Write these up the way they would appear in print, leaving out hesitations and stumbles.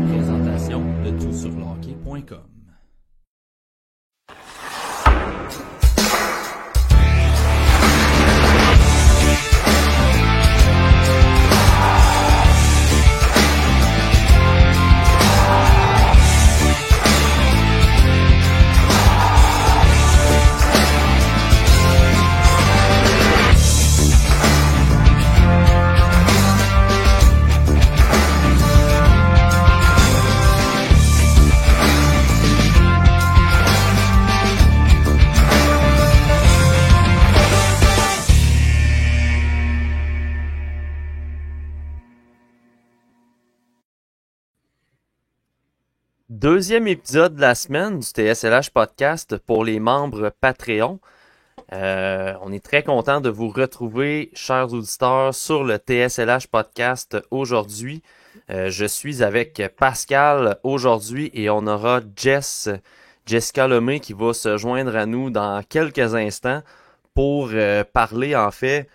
Présentation de toutsurlehockey.com. Deuxième épisode de la semaine du TSLH Podcast pour les membres Patreon. On est très content de vous retrouver, chers auditeurs, sur le TSLH Podcast aujourd'hui. Je suis avec Pascal aujourd'hui et on aura Jessica Lemay qui va se joindre à nous dans quelques instants pour parler en fait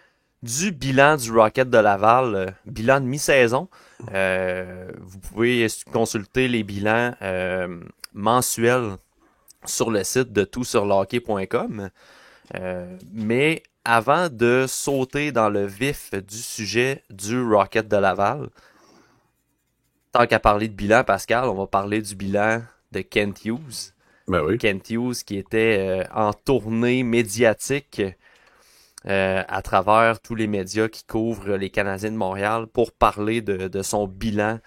du bilan du Rocket de Laval, bilan de mi-saison. Vous pouvez consulter les bilans mensuels sur le site de toutsurlehockey.com. Mais avant de sauter dans le vif du sujet du Rocket de Laval, tant qu'à parler de bilan, Pascal, on va parler du bilan de Kent Hughes. Ben oui. Kent Hughes qui était en tournée médiatique à travers tous les médias qui couvrent les Canadiens de Montréal pour parler de son bilan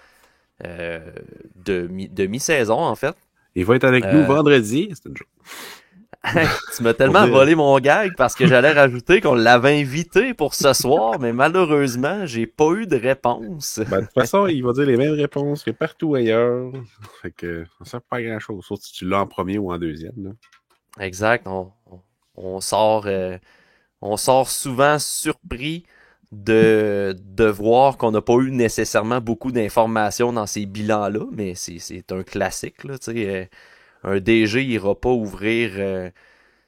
de mi-saison, en fait. Il va être avec nous vendredi. C'est une joke. Tu m'as tellement volé mon gag parce que j'allais rajouter qu'on l'avait invité pour ce soir, mais malheureusement, j'ai pas eu de réponse. Ben, de toute façon, il va dire les mêmes réponses que partout ailleurs. Fait que ça sert pas à grand-chose, sauf si tu l'as en premier ou en deuxième. Là. Exact. On sort souvent surpris de voir qu'on n'a pas eu nécessairement beaucoup d'informations dans ces bilans-là, mais c'est un classique, là, tu sais. Un DG ira pas ouvrir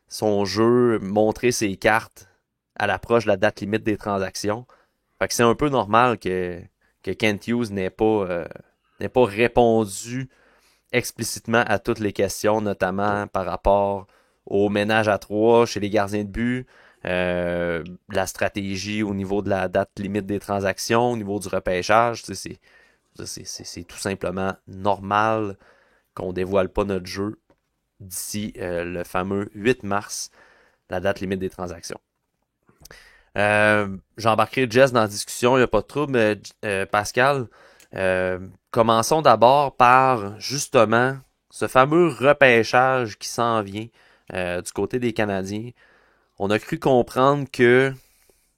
son jeu, montrer ses cartes à l'approche de la date limite des transactions. Fait que c'est un peu normal que Kent Hughes n'ait pas répondu explicitement à toutes les questions, notamment par rapport au ménage à trois chez les gardiens de but, la stratégie au niveau de la date limite des transactions, au niveau du repêchage. C'est tout simplement normal qu'on dévoile pas notre jeu d'ici le fameux 8 mars, la date limite des transactions. J'embarquerai Jess dans la discussion, il n'y a pas de trouble, mais Pascal, commençons d'abord par justement ce fameux repêchage qui s'en vient du côté des Canadiens. On a cru comprendre que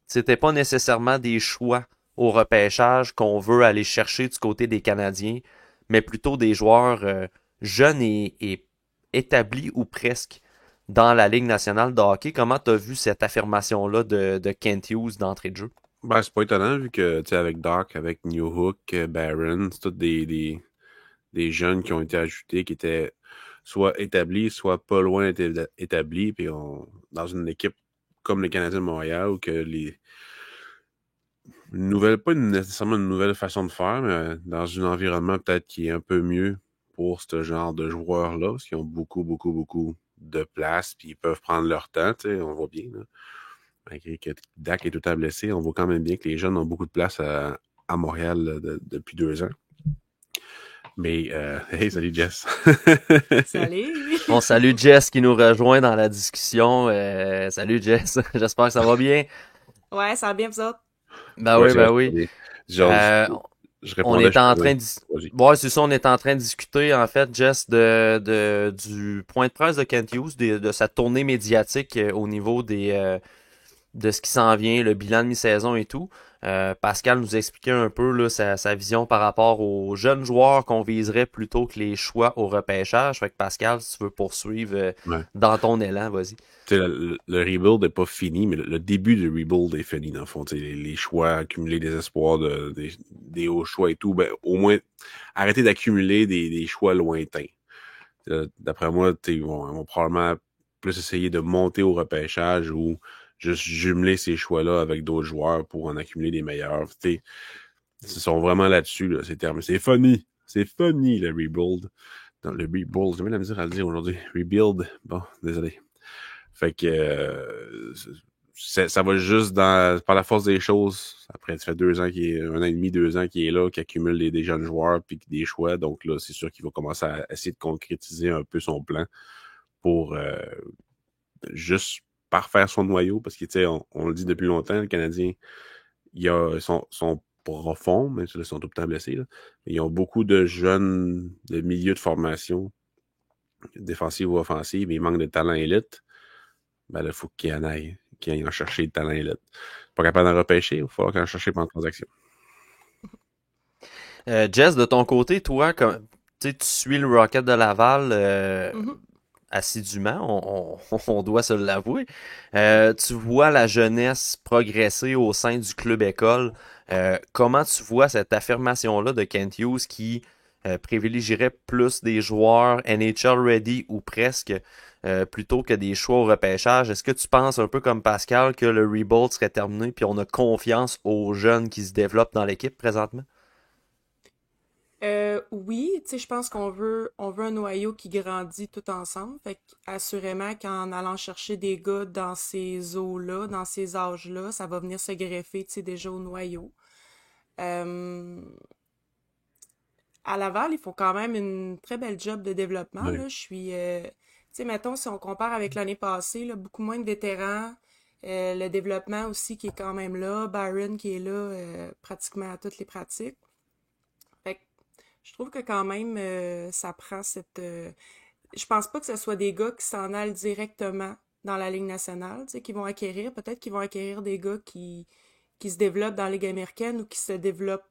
c'était pas nécessairement des choix au repêchage qu'on veut aller chercher du côté des Canadiens, mais plutôt des joueurs jeunes et établis ou presque dans la Ligue nationale de hockey. Comment tu as vu cette affirmation-là de Kent Hughes d'entrée de jeu? Ben, c'est pas étonnant vu que, tu sais, avec Doc, avec Newhook, Barron, c'est tous des jeunes qui ont été ajoutés, qui étaient soit établis, soit pas loin d'être établis, puis dans une équipe comme les Canadiens de Montréal, où que pas nécessairement une nouvelle façon de faire, mais dans un environnement peut-être qui est un peu mieux pour ce genre de joueurs-là, parce qu'ils ont beaucoup, beaucoup, beaucoup de place, puis ils peuvent prendre leur temps, tu sais, on voit bien, là. Malgré que Dak est tout à blessé, on voit quand même bien que les jeunes ont beaucoup de place à Montréal là, depuis 2 ans. Mais, hey, salut Jess! Salut! On salue Jess qui nous rejoint dans la discussion. Salut Jess, j'espère que ça va bien. Ouais, ça va bien vous autres? Ben oui, ben oui. On est en train de... Ouais, c'est ça, on est en train de discuter, en fait, Jess, du point de presse de Kent Hughes, de sa tournée médiatique au niveau de ce qui s'en vient, le bilan de mi-saison et tout. Pascal nous expliquait un peu là, sa vision par rapport aux jeunes joueurs qu'on viserait plutôt que les choix au repêchage. Fait que Pascal, si tu veux poursuivre dans ton élan, vas-y. Le rebuild n'est pas fini, mais le début du rebuild est fini, dans le fond. Les choix, accumuler des espoirs, des hauts choix et tout, ben, au moins, arrêter d'accumuler des choix lointains. D'après moi, ils vont probablement plus essayer de monter au repêchage ou juste jumeler ces choix-là avec d'autres joueurs pour en accumuler des meilleurs. Ils sont vraiment là-dessus, là, ces termes. C'est funny. C'est funny, le rebuild. Non, le rebuild, j'ai même la misère à le dire aujourd'hui. Rebuild. Bon, désolé. Fait que ça va juste par la force des choses. Après, ça fait 1 an et demi, 2 ans qu'il est là, qu'il accumule des jeunes joueurs puis des choix. Donc là, c'est sûr qu'il va commencer à essayer de concrétiser un peu son plan pour juste parfaire son noyau. Parce que, tu sais, on le dit depuis longtemps, le Canadien, sont profonds, même si ils sont tout le temps blessés. Là. Ils ont beaucoup de jeunes de milieu de formation, défensive ou offensive, mais ils manquent de talent élite. Ben là, il faut qu'il aille en chercher le talent élite. Pas capable d'en repêcher, il va falloir qu'il en cherche pendant transaction. Jess, de ton côté, toi, tu suis le Rocket de Laval assidûment, on doit se l'avouer. Tu vois la jeunesse progresser au sein du club école. Comment tu vois cette affirmation-là de Kent Hughes qui privilégierait plus des joueurs NHL ready ou presque plutôt que des choix au repêchage? Est-ce que tu penses un peu comme Pascal que le rebuild serait terminé puis on a confiance aux jeunes qui se développent dans l'équipe présentement? Oui, tu sais, je pense on veut un noyau qui grandit tout ensemble. Fait assurément qu'en allant chercher des gars dans ces eaux-là, dans ces âges-là, ça va venir se greffer, tu sais, déjà au noyau. Euh, à Laval, ils font quand même une très belle job de développement, Oui. là. Tu sais, mettons, si on compare avec l'année passée, là, beaucoup moins de vétérans. Le développement aussi qui est quand même là. Byron qui est là pratiquement à toutes les pratiques. Fait que je trouve que quand même, ça prend je pense pas que ce soit des gars qui s'en allent directement dans la Ligue nationale, tu sais, qui vont acquérir. Peut-être qu'ils vont acquérir des gars qui se développent dans la Ligue américaine ou qui se développent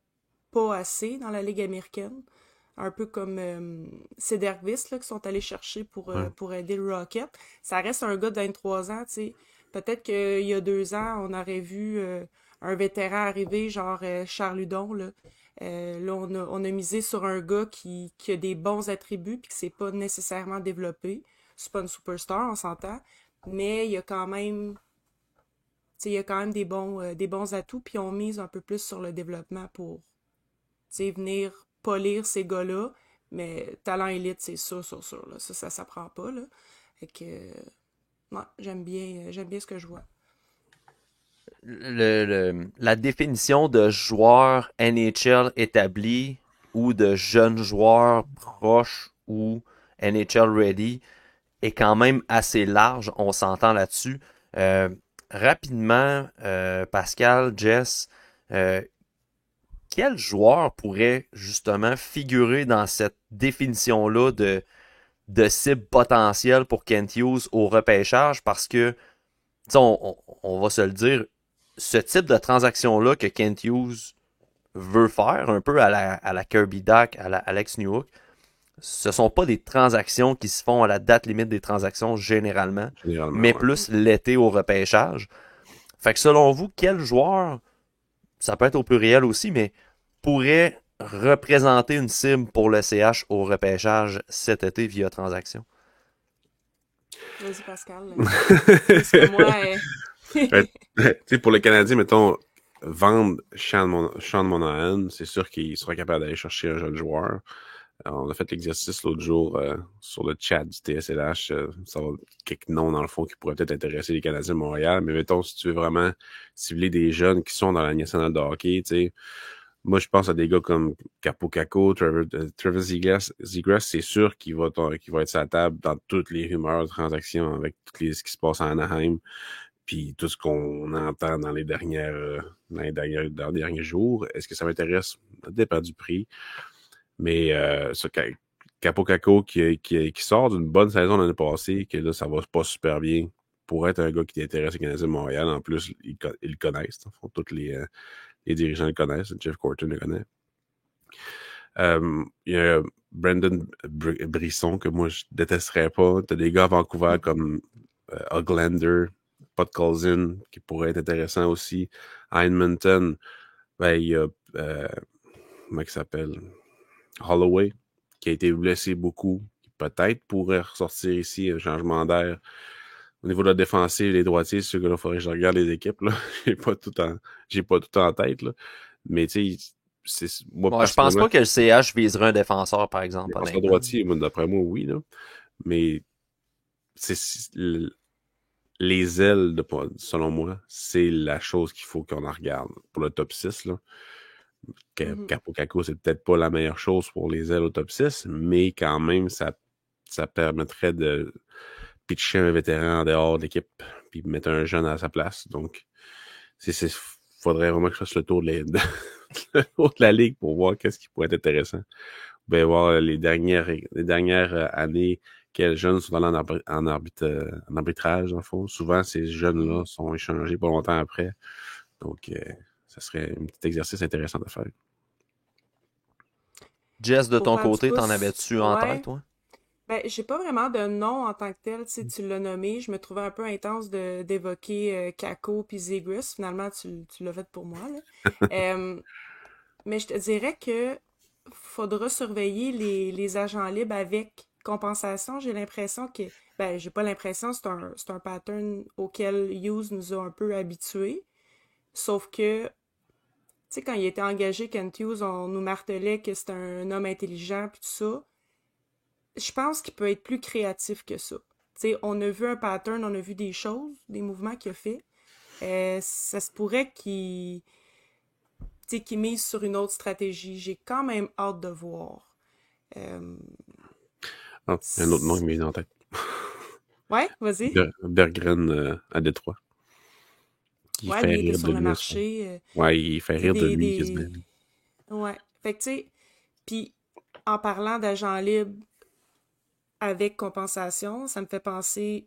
pas assez dans la Ligue américaine. Un peu comme Cederqvist, là, qui sont allés chercher Ouais. pour aider le Rocket. Ça reste un gars de 23 ans, tu sais. Peut-être qu'il y a 2 ans, on aurait vu un vétéran arriver, genre Charles Hudon, là. Là, on a misé sur un gars qui a des bons attributs puis qui s'est pas nécessairement développé. C'est pas une superstar, on s'entend. Mais il y a quand même, tu sais, il y a quand même des bons atouts puis on mise un peu plus sur le développement pour, tu sais, venir polir ces gars-là. Mais talent élite, c'est sûr, là. Ça s'apprend pas, là. Fait que, ouais, j'aime bien ce que je vois. La définition de joueur NHL établi ou de jeunes joueurs proches ou NHL ready est quand même assez large, on s'entend là-dessus. Euh, Rapidement, Pascal, Jess, euh, quel joueur pourrait justement figurer dans cette définition-là de cible potentielle pour Kent Hughes au repêchage? Parce que, tu sais, on va se le dire, ce type de transaction-là que Kent Hughes veut faire, un peu à la Kirby Dach, à la Alex Newhook, ce sont pas des transactions qui se font à la date limite des transactions généralement, Généralement, mais ouais. plus l'été au repêchage. Fait que selon vous, quel joueur, ça peut être au pluriel aussi, mais pourrait représenter une cible pour le CH au repêchage cet été via transaction? Vas-y, Pascal. Parce que moi, Fait, tu sais, pour le Canadien, mettons, vendre Sean Monahan, c'est sûr qu'il sera capable d'aller chercher un jeune joueur. On a fait l'exercice l'autre jour sur le chat du TSLH. Ça va quelques noms, dans le fond, qui pourraient peut-être intéresser les Canadiens de Montréal. Mais mettons, si tu veux vraiment cibler des jeunes qui sont dans la nationale de hockey, tu sais, moi, je pense à des gars comme Capo Caco, Travis Zegras, c'est sûr qu'il va être sur la table dans toutes les rumeurs de transactions avec ce qui se passe à Anaheim, puis tout ce qu'on entend dans les derniers jours. Est-ce que ça m'intéresse? Ça dépend du prix. Mais Capo Caco qui sort d'une bonne saison l'année passée, que là, ça va pas super bien, pour être un gars qui intéresse les Canadiens de Montréal. En plus, ils le connaissent. Tous les dirigeants le connaissent. Jeff Gorton le connaît. Il y a Brandon Brisson, que moi, je détesterais pas. T'as des gars à Vancouver comme Oglander, Podkolzin, qui pourrait être intéressant aussi. À Edmonton, ben, il y a comment il s'appelle? Holloway, qui a été blessé beaucoup, qui peut-être pourrait ressortir ici, un changement d'air. Au niveau de la défensive, les droitiers, c'est sûr que là, il faudrait que je regarde les équipes, là. J'ai pas tout en tête, là. Mais, tu sais, moi, Moi, je pense personnellement, pas que le CH viserait un défenseur, par exemple, défenseur honnêtement. droitier, moi, d'après moi, oui, là. Mais, c'est, les ailes, selon moi, c'est la chose qu'il faut qu'on en regarde. Pour le top 6, là. Mhm. Capo Caco, c'est peut-être pas la meilleure chose pour les ailes au top 6, mais quand même, ça permettrait de pitcher un vétéran en dehors de l'équipe, puis mettre un jeune à sa place. Donc, faudrait vraiment que je fasse le tour le tour de la ligue pour voir qu'est-ce qui pourrait être intéressant. Ben, voir les dernières années, quels jeunes sont allés en arbitrage, en fond. Souvent, ces jeunes-là Mhm. sont échangés pas longtemps après. Donc, ça serait un petit exercice intéressant à faire. Jess, de Pour ton faire du côté, t'en pouce, avais-tu en tête, ouais. toi? Ben, j'ai pas vraiment de nom en tant que tel, tu sais, tu l'as nommé. Je me trouvais un peu intense d'évoquer Kako puis Zegris. Finalement, tu l'as fait pour moi, là. Euh, mais je te dirais que faudra surveiller les agents libres avec compensation. J'ai l'impression que, ben, j'ai pas l'impression, c'est un pattern auquel Hughes nous a un peu habitués. Sauf que, tu sais, quand il était engagé, Kent Hughes, on nous martelait que c'était un homme intelligent puis tout ça. Je pense qu'il peut être plus créatif que ça. Tu sais, on a vu un pattern, on a vu des choses, des mouvements qu'il a fait. Ça se pourrait qu'il mise sur une autre stratégie. J'ai quand même hâte de voir. Euh, Ah, il y a un autre nom qui m'est venu en tête. Ouais, vas-y. Berggren à Détroit, qui Ouais, fait lui, il était rire sur de le lui aussi. marché. Ouais, il fait Tu sais, rire de lui quasiment. Ouais. Fait que, tu sais, puis en parlant d'agents libres avec compensation, ça me fait penser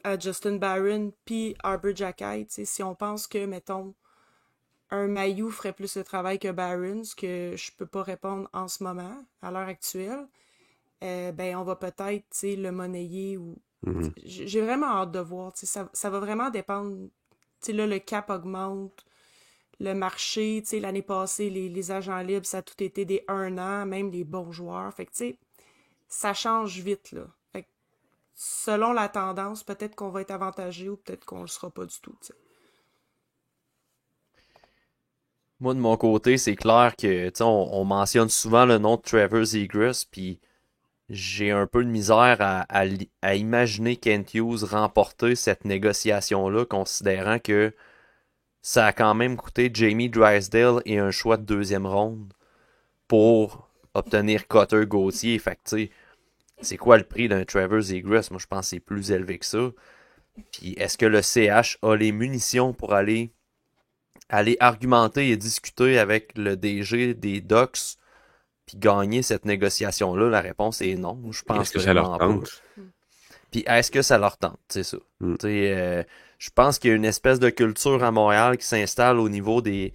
à Justin Barron puis Arbor Jackay. Tu sais, si on pense que, mettons, un Mailloux ferait plus le travail que Barron, ce que je peux pas répondre en ce moment, à l'heure actuelle, ben on va peut-être, tu sais, le monnayer ou... Mhm. J'ai vraiment hâte de voir, tu sais, ça va vraiment dépendre, tu sais, là, le cap augmente, le marché, tu sais, l'année passée, les agents libres, ça a tout été des 1 an, même les bons joueurs, fait que, tu sais, ça change vite, là. Fait que, selon la tendance, peut-être qu'on va être avantagé ou peut-être qu'on le sera pas du tout, tu sais. Moi, de mon côté, c'est clair que, tu sais, on mentionne souvent le nom de Trevor Zegras, puis j'ai un peu de misère à imaginer Kent Hughes remporter cette négociation-là, considérant que ça a quand même coûté Jamie Drysdale et un choix de deuxième ronde pour obtenir Cotter Gauthier. Fait que, tu sais, c'est quoi le prix d'un Trevor Zegras? Moi, je pense que c'est plus élevé que ça. Puis, est-ce que le CH a les munitions pour aller argumenter et discuter avec le DG des Ducks puis gagner cette négociation-là? La réponse est non. Je Est-ce pense que ça leur vraiment pas. tente? Puis est-ce que ça leur tente? C'est ça. Mm. Tu sais, je pense qu'il y a une espèce de culture à Montréal qui s'installe au niveau de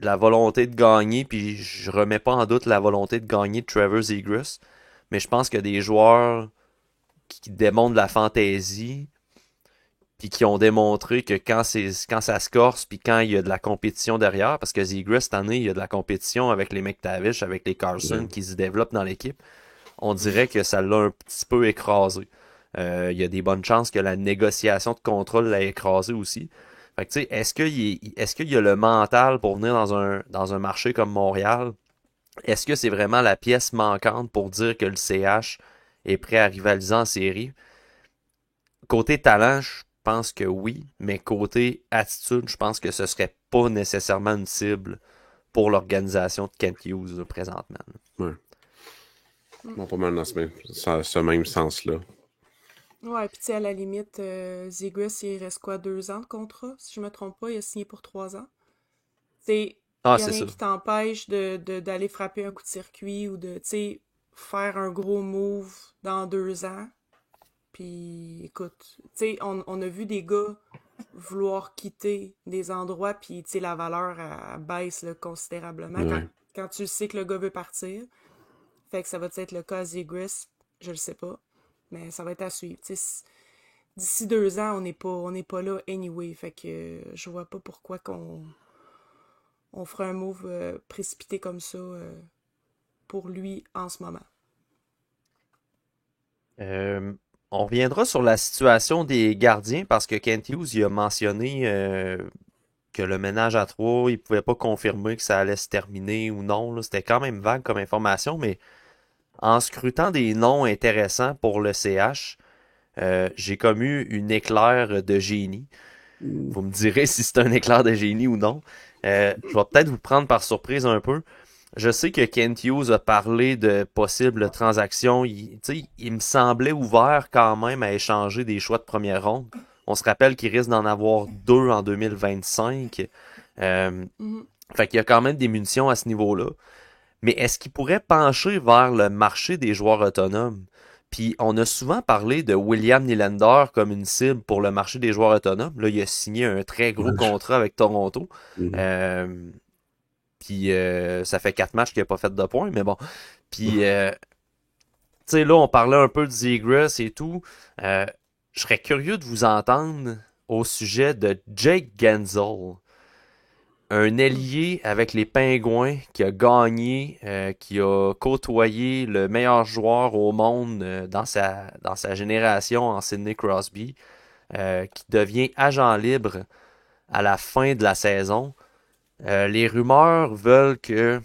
la volonté de gagner, puis je remets pas en doute la volonté de gagner de Trevor Zegras, mais je pense que des joueurs qui démontrent de la fantaisie, puis qui ont démontré que quand ça se corse, puis quand il y a de la compétition derrière, parce que Zegras, cette année, il y a de la compétition avec les McTavish, avec les Carson Ouais. qui se développent dans l'équipe, on dirait que ça l'a un petit peu écrasé. Il y a des bonnes chances que la négociation de contrôle l'ait écrasé aussi. Fait que, tu sais, est-ce qu'il y a le mental pour venir dans un marché comme Montréal? Est-ce que c'est vraiment la pièce manquante pour dire que le CH est prêt à rivaliser en série? Côté talent, je pense que oui, mais côté attitude, je pense que ce serait pas nécessairement une cible pour l'organisation de Kent Hughes là, présentement. Ouais. Mm. Bon, pas mal dans ce même sens-là. Ouais, puis tu sais, à la limite, Zegras, il reste quoi, 2 ans de contrat, si je me trompe pas, il a signé pour 3 ans. Tu Ah, il y a c'est rien ça. qui t'empêche d'aller frapper un coup de circuit ou de, tu sais, faire un gros move dans 2 ans. Puis, écoute, tu sais, on a vu des gars vouloir quitter des endroits, puis, tu sais, la valeur, elle baisse là, considérablement Ouais. quand tu sais que le gars veut partir. Fait que ça va être le cas à Zegras, je le sais pas. Mais ça va être à suivre. Tu sais, d'ici 2 ans, on n'est pas là anyway. Fait que je vois pas pourquoi on ferait un move précipité comme ça pour lui en ce moment. Euh, On reviendra sur la situation des gardiens parce que Kent Hughes il a mentionné que le ménage à trois, il pouvait pas confirmer que ça allait se terminer ou non, là. C'était quand même vague comme information, mais en scrutant des noms intéressants pour le CH, j'ai comme eu une éclair de génie. Vous me direz si c'est un éclair de génie ou non. Je vais peut-être vous prendre par surprise un peu. Je sais que Kent Hughes a parlé de possibles transactions. Il me semblait ouvert quand même à échanger des choix de première ronde. On se rappelle qu'il risque d'en avoir deux en 2025. Mhm. Fait qu'il y a quand même des munitions à ce niveau-là. Mais est-ce qu'il pourrait pencher vers le marché des joueurs autonomes? Puis on a souvent parlé de William Nylander comme une cible pour le marché des joueurs autonomes. Là, il a signé un très gros contrat avec Toronto. Mhm. Puis ça fait 4 matchs qu'il n'a pas fait de points, mais bon. Puis, tu sais, là, on parlait un peu de Zegras et tout. Je serais curieux de vous entendre au sujet de Jake Gensel, un ailier avec les Pingouins qui a gagné, qui a côtoyé le meilleur joueur au monde dans sa génération en Sidney Crosby, qui devient agent libre à la fin de la saison. Les rumeurs veulent que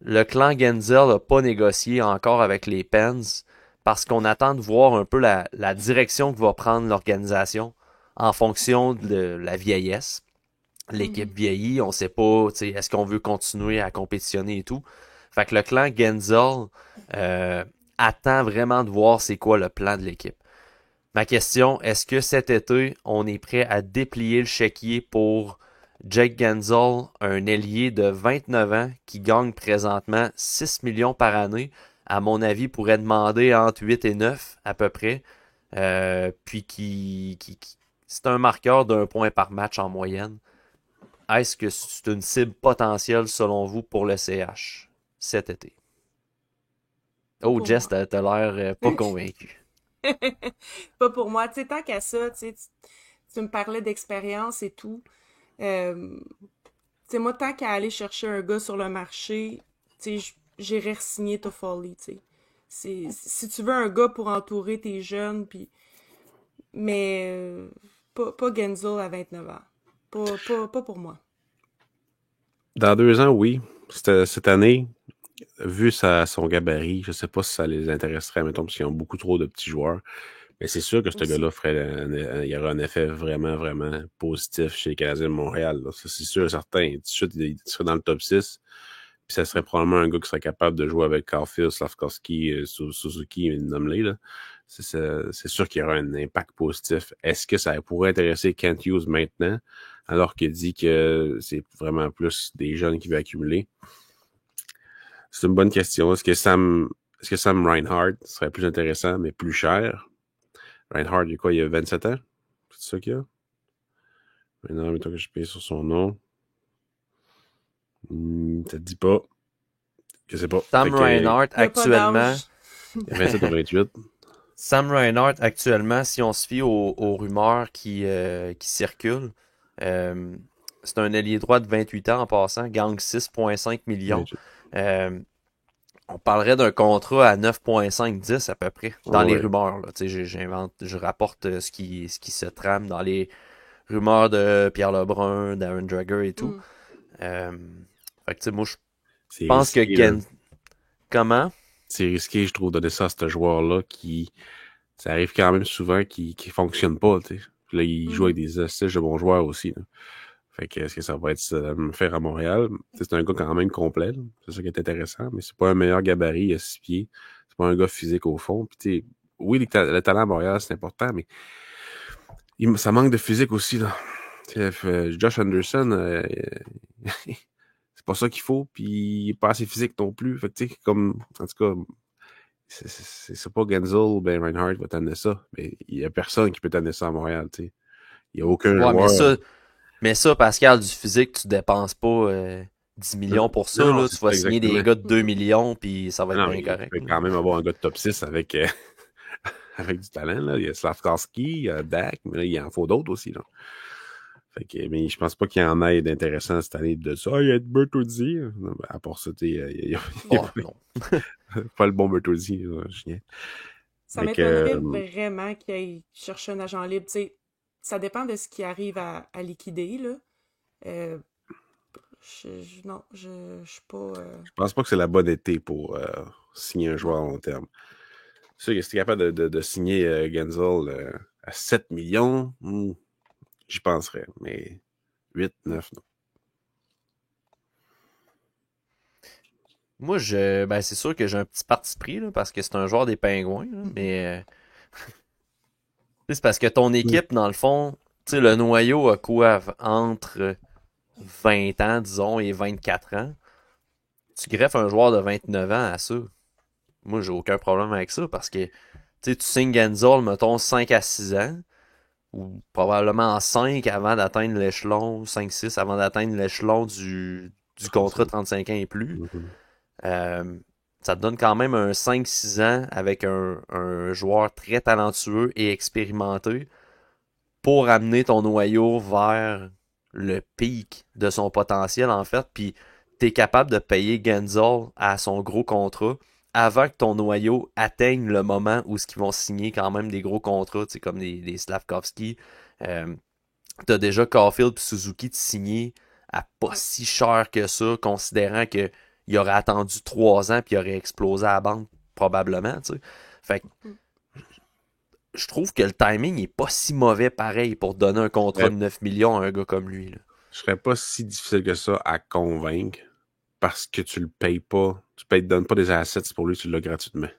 le clan Gensel n'a pas négocié encore avec les Pens parce qu'on attend de voir un peu la direction que va prendre l'organisation en fonction de la vieillesse. L'équipe vieillit, on sait pas, est-ce qu'on veut continuer à compétitionner et tout. Fait que le clan Gensel attend vraiment de voir c'est quoi le plan de l'équipe. Ma question, est-ce que cet été, on est prêt à déplier le chéquier pour Jake Gensel, un ailier de 29 ans qui gagne présentement 6 millions par année, à mon avis, pourrait demander entre 8 et 9 à peu près, puis c'est un marqueur d'un point par match en moyenne. Est-ce que c'est une cible potentielle selon vous pour le CH cet été? Oh, Pour Jess, moi. t'as l'air pas convaincu. Pas pour moi. Tu sais, tant qu'à ça, tu me parlais d'expérience et tout. Euh, Tu sais, moi, tant qu'à aller chercher un gars sur le marché, tu sais, j'irais re-signer Toffoli, tu sais. Si tu veux un gars pour entourer tes jeunes, puis mais pas Genzo à 29 ans. Pas pour moi. Dans 2 ans, oui. Cette année, vu son gabarit, je sais pas si ça les intéresserait, mettons, parce qu'ils ont beaucoup trop de petits joueurs. Mais c'est sûr que ce Aussi. gars-là il y aura un effet vraiment, vraiment positif chez les Canadiens de Montréal, là. Ça, c'est sûr et certain. Tout de suite, il serait dans le top 6. Puis ça serait probablement un gars qui serait capable de jouer avec Caulfield, Slavkovski, Suzuki, nomme-les, là. C'est sûr qu'il y aura un impact positif. Est-ce que ça pourrait intéresser Kent Hughes maintenant, alors qu'il dit que c'est vraiment plus des jeunes qui veulent accumuler? C'est une bonne question. Est-ce que Sam Reinhart serait plus intéressant, mais plus cher? Reinhart, il a 27 ans? C'est ça qu'il a? Maintenant, mettons que je paye sur son nom. Ça te dit pas. Je sais pas. Sam Reinhart Il n'y a pas actuellement, d'âge. Il a 27 ou 28. Sam Reinhart actuellement, si on se fie aux rumeurs qui circulent, euh, c'est un ailier droit de 28 ans en passant, gagne 6,5 millions. 28. Euh, on parlerait d'un contrat à 9,5-10 à peu près, dans les Ouais. rumeurs, là. Tu sais, je rapporte ce qui se trame dans les rumeurs de Pierre Lebrun, Darren Dreger et tout. Mm. Fait que, tu sais, moi, je C'est pense que risqué, là. Comment? C'est risqué, je trouve, de donner ça à ce joueur-là ça arrive quand même souvent qui fonctionne pas, tu sais. Puis là, il joue avec des assists de bons joueurs aussi, là. Fait que, est-ce que ça va être ça, me faire à Montréal? Tu sais, c'est un gars quand même complet, là. C'est ça qui est intéressant, mais c'est pas un meilleur gabarit à 6 pieds. C'est pas un gars physique au fond. Puis, tu sais, oui, le talent à Montréal, c'est important, mais ça manque de physique aussi, là. Tu sais, Josh Anderson, c'est pas ça qu'il faut, puis il est pas assez physique non plus. Fait que, tu sais, comme, en tout cas, c'est pas Gensel ou Ben Reinhardt va t'amener ça, mais il y a personne qui peut t'amener ça à Montréal, tu sais. Il y a aucun Ouais, joueur. mais ça, Pascal, du physique, tu dépenses pas 10 millions pour ça, Non, là. c'est Tu vas ça, signer des exactement. gars de 2 millions, puis ça va être Non, bien mais correct. il peut quand même avoir un gars de top 6 avec, avec du talent, là. Il y a Slavkovski, il y a Dak, mais là, il en faut d'autres aussi, là. Fait que, mais je pense pas qu'il y en ait d'intéressant cette année de ça. Il y a Bertuzzi. Non, ben, à part ça, il y a Oh, non. pas le bon Bertuzzi, là, Ça Fait que, m'étonnerait vraiment qu'il aille chercher un agent libre. Tu sais, ça dépend de ce qu'il arrive à liquider, là. Euh, non, je suis pas. je pense pas que c'est la bonne été pour signer un joueur Non. à long terme. C'est sûr que si t'es capable de signer Genzel à 7 millions, j'y penserais. Mais 8, Mm. 9, non. Moi, ben, c'est sûr que j'ai un petit parti pris, là, parce que c'est un joueur des Pingouins, là, mais c'est parce que ton Mm. équipe, dans le fond, tu sais, le noyau a quoi entre 20 ans, disons, et 24 ans. Tu greffes un joueur de 29 ans à ça. Moi, j'ai aucun problème avec ça parce que tu signes Genzol, mettons, 5 à 6 ans, ou probablement 5 avant d'atteindre l'échelon, 5-6 avant d'atteindre l'échelon du contrat 35. 35 ans et plus. Mhm. Euh, Ça te donne quand même un 5-6 ans avec un joueur très talentueux et expérimenté pour amener ton noyau vers le pic de son potentiel, en fait. Puis, tu es capable de payer Genzel à son gros contrat avant que ton noyau atteigne le moment où ils vont signer quand même des gros contrats, comme des Slavkovski. Tu as déjà Caulfield et Suzuki de signer à pas Ouais. si cher que ça, considérant que il aurait attendu 3 ans puis il aurait explosé à la banque probablement. T'sais. Fait que Mm. je trouve que le timing est pas si mauvais pareil pour donner un contrat Ouais, de 9 millions à un gars comme lui. Là. je serais pas si difficile que ça à convaincre parce que tu le payes pas. Donnes pas des assets pour lui, tu l'as gratuitement.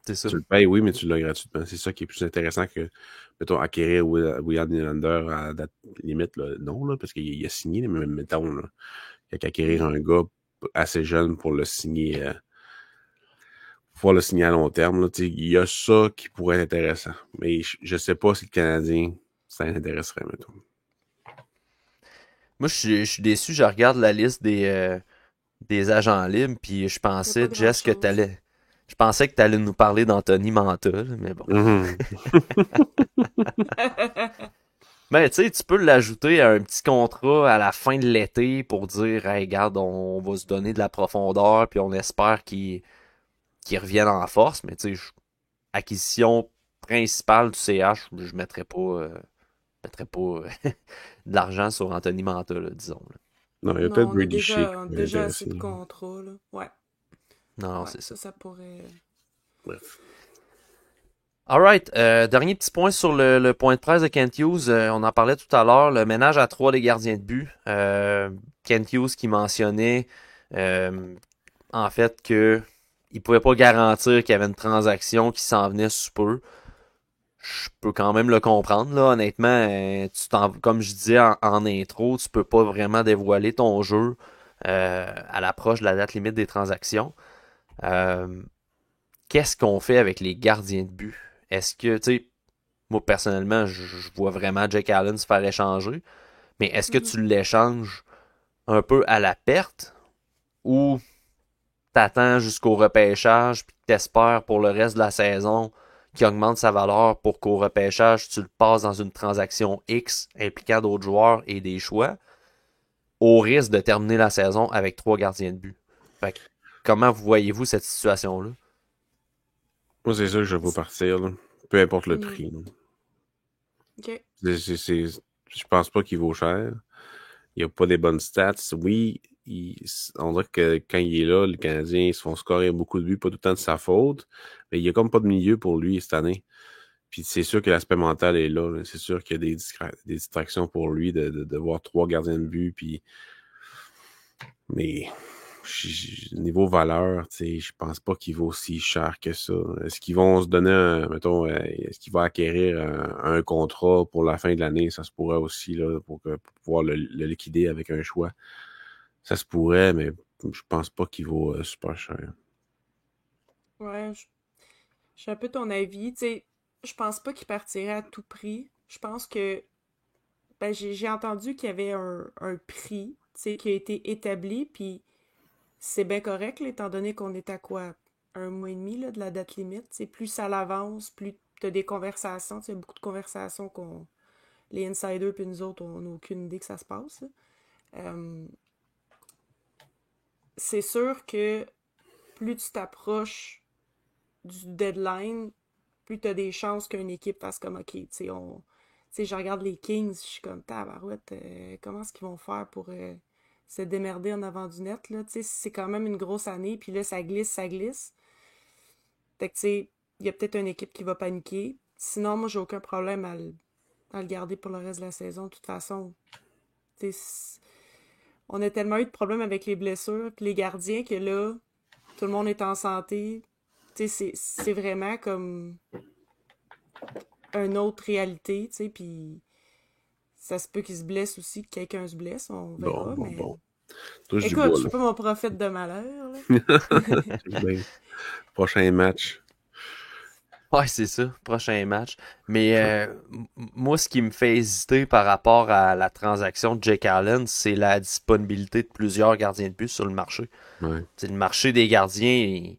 C'est ça. Tu le payes, oui, mais tu l'as gratuitement. C'est ça qui est plus intéressant que, mettons, acquérir William Nylander à date limite, là. Non, là, parce qu'il a signé, mais mettons, là, il y a qu'acquérir Mm. un gars assez jeune pour le signer, pouvoir le signer à long terme, là. Tu sais, il y a ça qui pourrait être intéressant. Mais je sais pas si le Canadien, ça l'intéresserait, mettons. Moi, je suis déçu. Je regarde la liste des agents libres, puis Il n'y a pas pensais, Jess, que grand-chose. je pensais que t'allais nous parler d'Anthony Manta, là, mais bon. Mhm. Ben, tu sais, tu peux l'ajouter à un petit contrat à la fin de l'été pour dire, hey, regarde, on va se donner de la profondeur, puis on espère qu'il revienne en force, mais tu sais, acquisition principale du CH, je mettrais pas de l'argent sur Anthony Manta, là, disons. Là. Non, il y a Non, peut-être Brady Shea qui on a pourrait déjà assez l'intéresser. de contrats, là. Ouais, Non, ouais, c'est ça. ça pourrait. Bref. Alright, dernier petit point sur le point de presse de Kent Hughes. On en parlait tout à l'heure, le ménage à 3 des gardiens de but. Kent Hughes qui mentionnait euh, en fait que il pouvait pas garantir qu'il y avait une transaction qui s'en venait sous peu. Je peux quand même le comprendre, là. Honnêtement, comme je disais en intro, tu peux pas vraiment dévoiler ton jeu à l'approche de la date limite des transactions. Euh, Qu'est-ce qu'on fait avec les gardiens de but? Est-ce que, tu sais, moi personnellement, je vois vraiment Jake Allen se faire échanger, mais est-ce que Mhm. tu l'échanges un peu à la perte ou t'attends jusqu'au repêchage puis t'espères pour le reste de la saison qui augmente sa valeur pour qu'au repêchage, tu le passes dans une transaction X impliquant d'autres joueurs et des choix, au risque de terminer la saison avec 3 gardiens de but. Fait que, comment voyez-vous cette situation-là? Moi, c'est ça que je veux partir, là. Peu importe le Mhm. prix, là. OK. Je pense pas qu'il vaut cher. Il a pas des bonnes stats. Oui, on dirait que quand il est là, les Canadiens ils se font scorer beaucoup de buts, pas tout le temps de sa faute. Mais il y a comme pas de milieu pour lui cette année. Puis c'est sûr que l'aspect mental est là. C'est sûr qu'il y a des distractions pour lui de voir 3 gardiens de but. Puis... Mais niveau valeur, tu sais, je pense pas qu'il vaut si cher que ça. Est-ce qu'ils vont se donner mettons, est-ce qu'il va acquérir un contrat pour la fin de l'année? Ça se pourrait aussi, là, pour pouvoir le liquider avec un choix. Ça se pourrait, mais je pense pas qu'il vaut super cher. Ouais, j'ai un peu ton avis. Tu sais, je pense pas qu'il partirait à tout prix. Je pense que ben, j'ai entendu qu'il y avait un prix, tu sais, qui a été établi, puis c'est bien correct, là, étant donné qu'on est à quoi? Un mois et demi là, de la date limite. C'est plus ça l'avance, plus t'as des conversations. Tu sais, beaucoup de conversations qu'on. Les insiders puis nous autres, on n'a aucune idée que ça se passe. Là. Euh, c'est sûr que plus tu t'approches du deadline, plus t'as des chances qu'une équipe fasse comme, OK, je regarde les Kings, je suis comme, tabarouette, comment est-ce qu'ils vont faire pour se démerder en avant du net, là, tu sais, c'est quand même une grosse année, puis là, ça glisse, ça glisse. Fait que, tu sais, il y a peut-être une équipe qui va paniquer. Sinon, moi, j'ai aucun problème à le garder pour le reste de la saison, de toute façon. Tu sais, on a tellement eu de problèmes avec les blessures, puis les gardiens, que là, tout le monde est en santé. Tu sais, c'est vraiment comme une autre réalité, tu sais, puis ça se peut qu'il se blesse aussi, que quelqu'un se blesse, on verra, mais... Bon. Touche du Écoute, bois, je là. suis pas mon prophète de malheur, là. Ben, prochain match. Ouais, c'est ça, prochain match. Mais moi, ce qui me fait hésiter par rapport à la transaction de Jake Allen, c'est la disponibilité de plusieurs gardiens de but sur le marché. Ouais. C'est le marché des gardiens.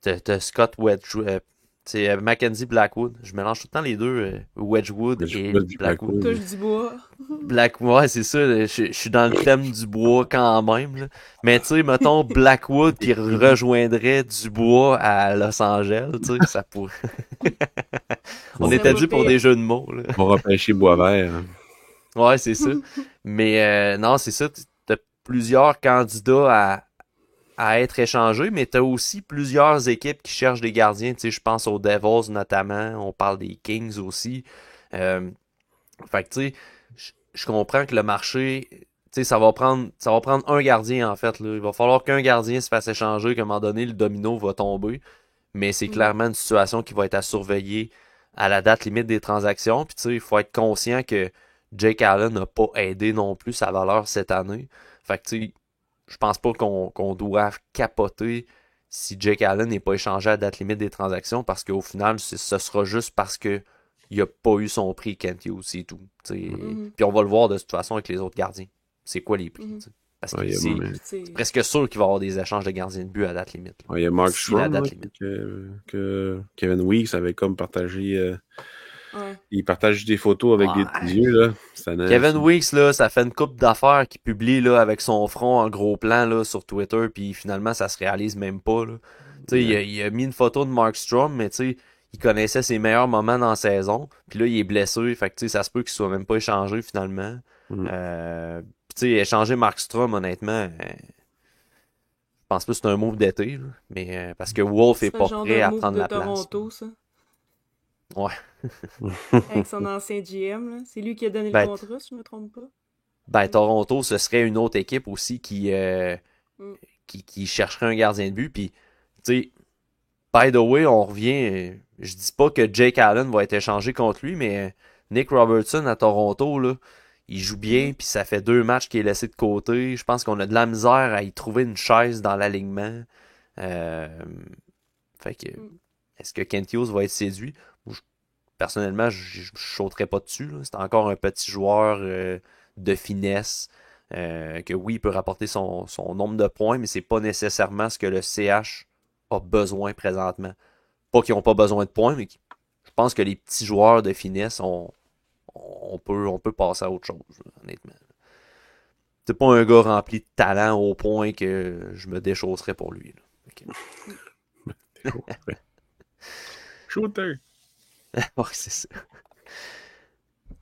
T'as Scott Wedgwood, c'est Mackenzie Blackwood. Je mélange tout le temps les deux, Wedgwood et Wedgwood et Blackwood. Blackwood. Touche du bois. Ouais, c'est ça. Je suis dans le thème du bois quand même, là. Mais tu sais, mettons Blackwood qui rejoindrait Dubois à Los Angeles, tu sais, ça pourrait. On Ça était va dû pour pire. des jeux de mots, là. On va repêcher Boisvert. Hein. Ouais, c'est ça. Mais non, c'est ça. T'as plusieurs candidats à être échangés, mais t'as aussi plusieurs équipes qui cherchent des gardiens. Tu sais, je pense aux Devils notamment. On parle des Kings aussi. Fait que tu sais, je comprends que le marché, tu sais, ça va prendre un gardien en fait, là. Il va falloir qu'un gardien se fasse échanger, qu'à un moment donné, le domino va tomber. Mais c'est clairement une situation qui va être à surveiller à la date limite des transactions. Puis tu sais, il faut être conscient que Jake Allen n'a pas aidé non plus sa valeur cette année. Fait que tu sais, je pense pas qu'on doive capoter si Jake Allen n'est pas échangé à la date limite des transactions, parce qu'au final, ce sera juste parce que il a pas eu son prix Kent Hughes, c'est tout. Puis on va le voir de toute façon avec les autres gardiens. C'est quoi les prix? T'sais. Parce que Ouais, c'est C'est- presque sûr qu'il va y avoir des échanges de gardiens de but à date limite. Ouais, il y a Mark Si la Strom date là, limite. que Kevin Weeks avait comme partagé. Ouais. Il partage des photos avec des Ouais. petits yeux, là. Kevin Weeks, là, ça fait une couple d'affaires qu'il publie là, avec son front en gros plan là, sur Twitter, puis finalement, ça se réalise même pas. Là. Il a mis une photo de Mark Strom, mais il connaissait ses meilleurs moments dans la saison, puis là, il est blessé, fait que ça se peut qu'il soit même pas échangé finalement. Mm. Puis échanger Mark Strom, honnêtement, je pense pas que c'est un move d'été, là, mais parce que Wolf C'est est le pas genre prêt de à move prendre de la place. Toronto, ça. Ouais. Avec son ancien GM, là. C'est lui qui a donné Ben, le contrat, si je me trompe pas. Ben, Toronto, ce serait une autre équipe aussi Mm. qui chercherait un gardien de but. Puis, tu sais, by the way, on revient. Je dis pas que Jake Allen va être échangé contre lui, mais Nick Robertson à Toronto, là, il joue bien, puis ça fait 2 matchs qu'il est laissé de côté. Je pense qu'on a de la misère à y trouver une chaise dans l'alignement. Fait que, est-ce que Kent Hughes va être séduit? Personnellement, je sauterais pas dessus. Là. C'est encore un petit joueur de finesse que oui, il peut rapporter son nombre de points, mais c'est pas nécessairement ce que le CH a besoin présentement. Pas qu'ils n'ont pas besoin de points, mais je pense que les petits joueurs de finesse, on peut passer à autre chose, honnêtement. C'est pas un gars rempli de talent au point que je me déchausserais pour lui. Là. Shooter! Ouais, c'est ça.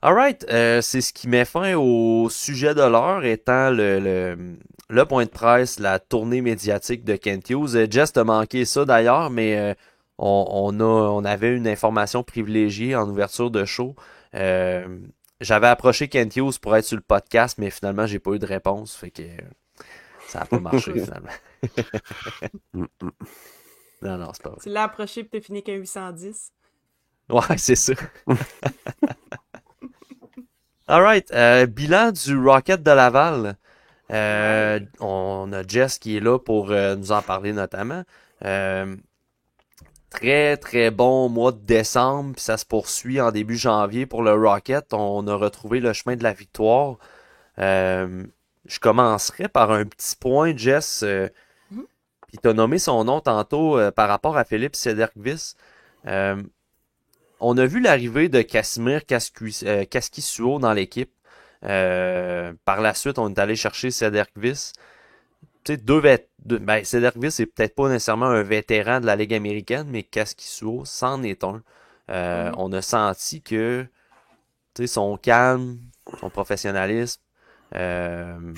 Alright, c'est ce qui met fin au sujet de l'heure, étant le point de presse, la tournée médiatique de Kent Hughes. Jess t'a manqué ça d'ailleurs, mais on avait une information privilégiée en ouverture de show. J'avais approché Kent Hughes pour être sur le podcast, mais finalement j'ai pas eu de réponse, fait que ça a pas marché finalement. Non, c'est pas vrai. Tu l'as approché et t'as fini qu'un 810. Ouais, c'est ça. Alright, bilan du Rocket de Laval. On a Jess qui est là pour nous en parler notamment. Très très bon mois de décembre, puis ça se poursuit en début janvier pour le Rocket. On a retrouvé le chemin de la victoire. Je commencerai par un petit point, Jess. Puis t'as nommé son nom tantôt par rapport à Philippe Sederqvist. On a vu l'arrivée de Casimir Kaskisuo dans l'équipe. Par la suite, on est allé chercher Sederqvist. tu sais, ben, Cederqvist, c'est peut-être pas nécessairement un vétéran de la Ligue américaine, mais Kaskisuo, c'en est un. Mhm. On a senti que, tu sais, son calme, son professionnalisme, euh,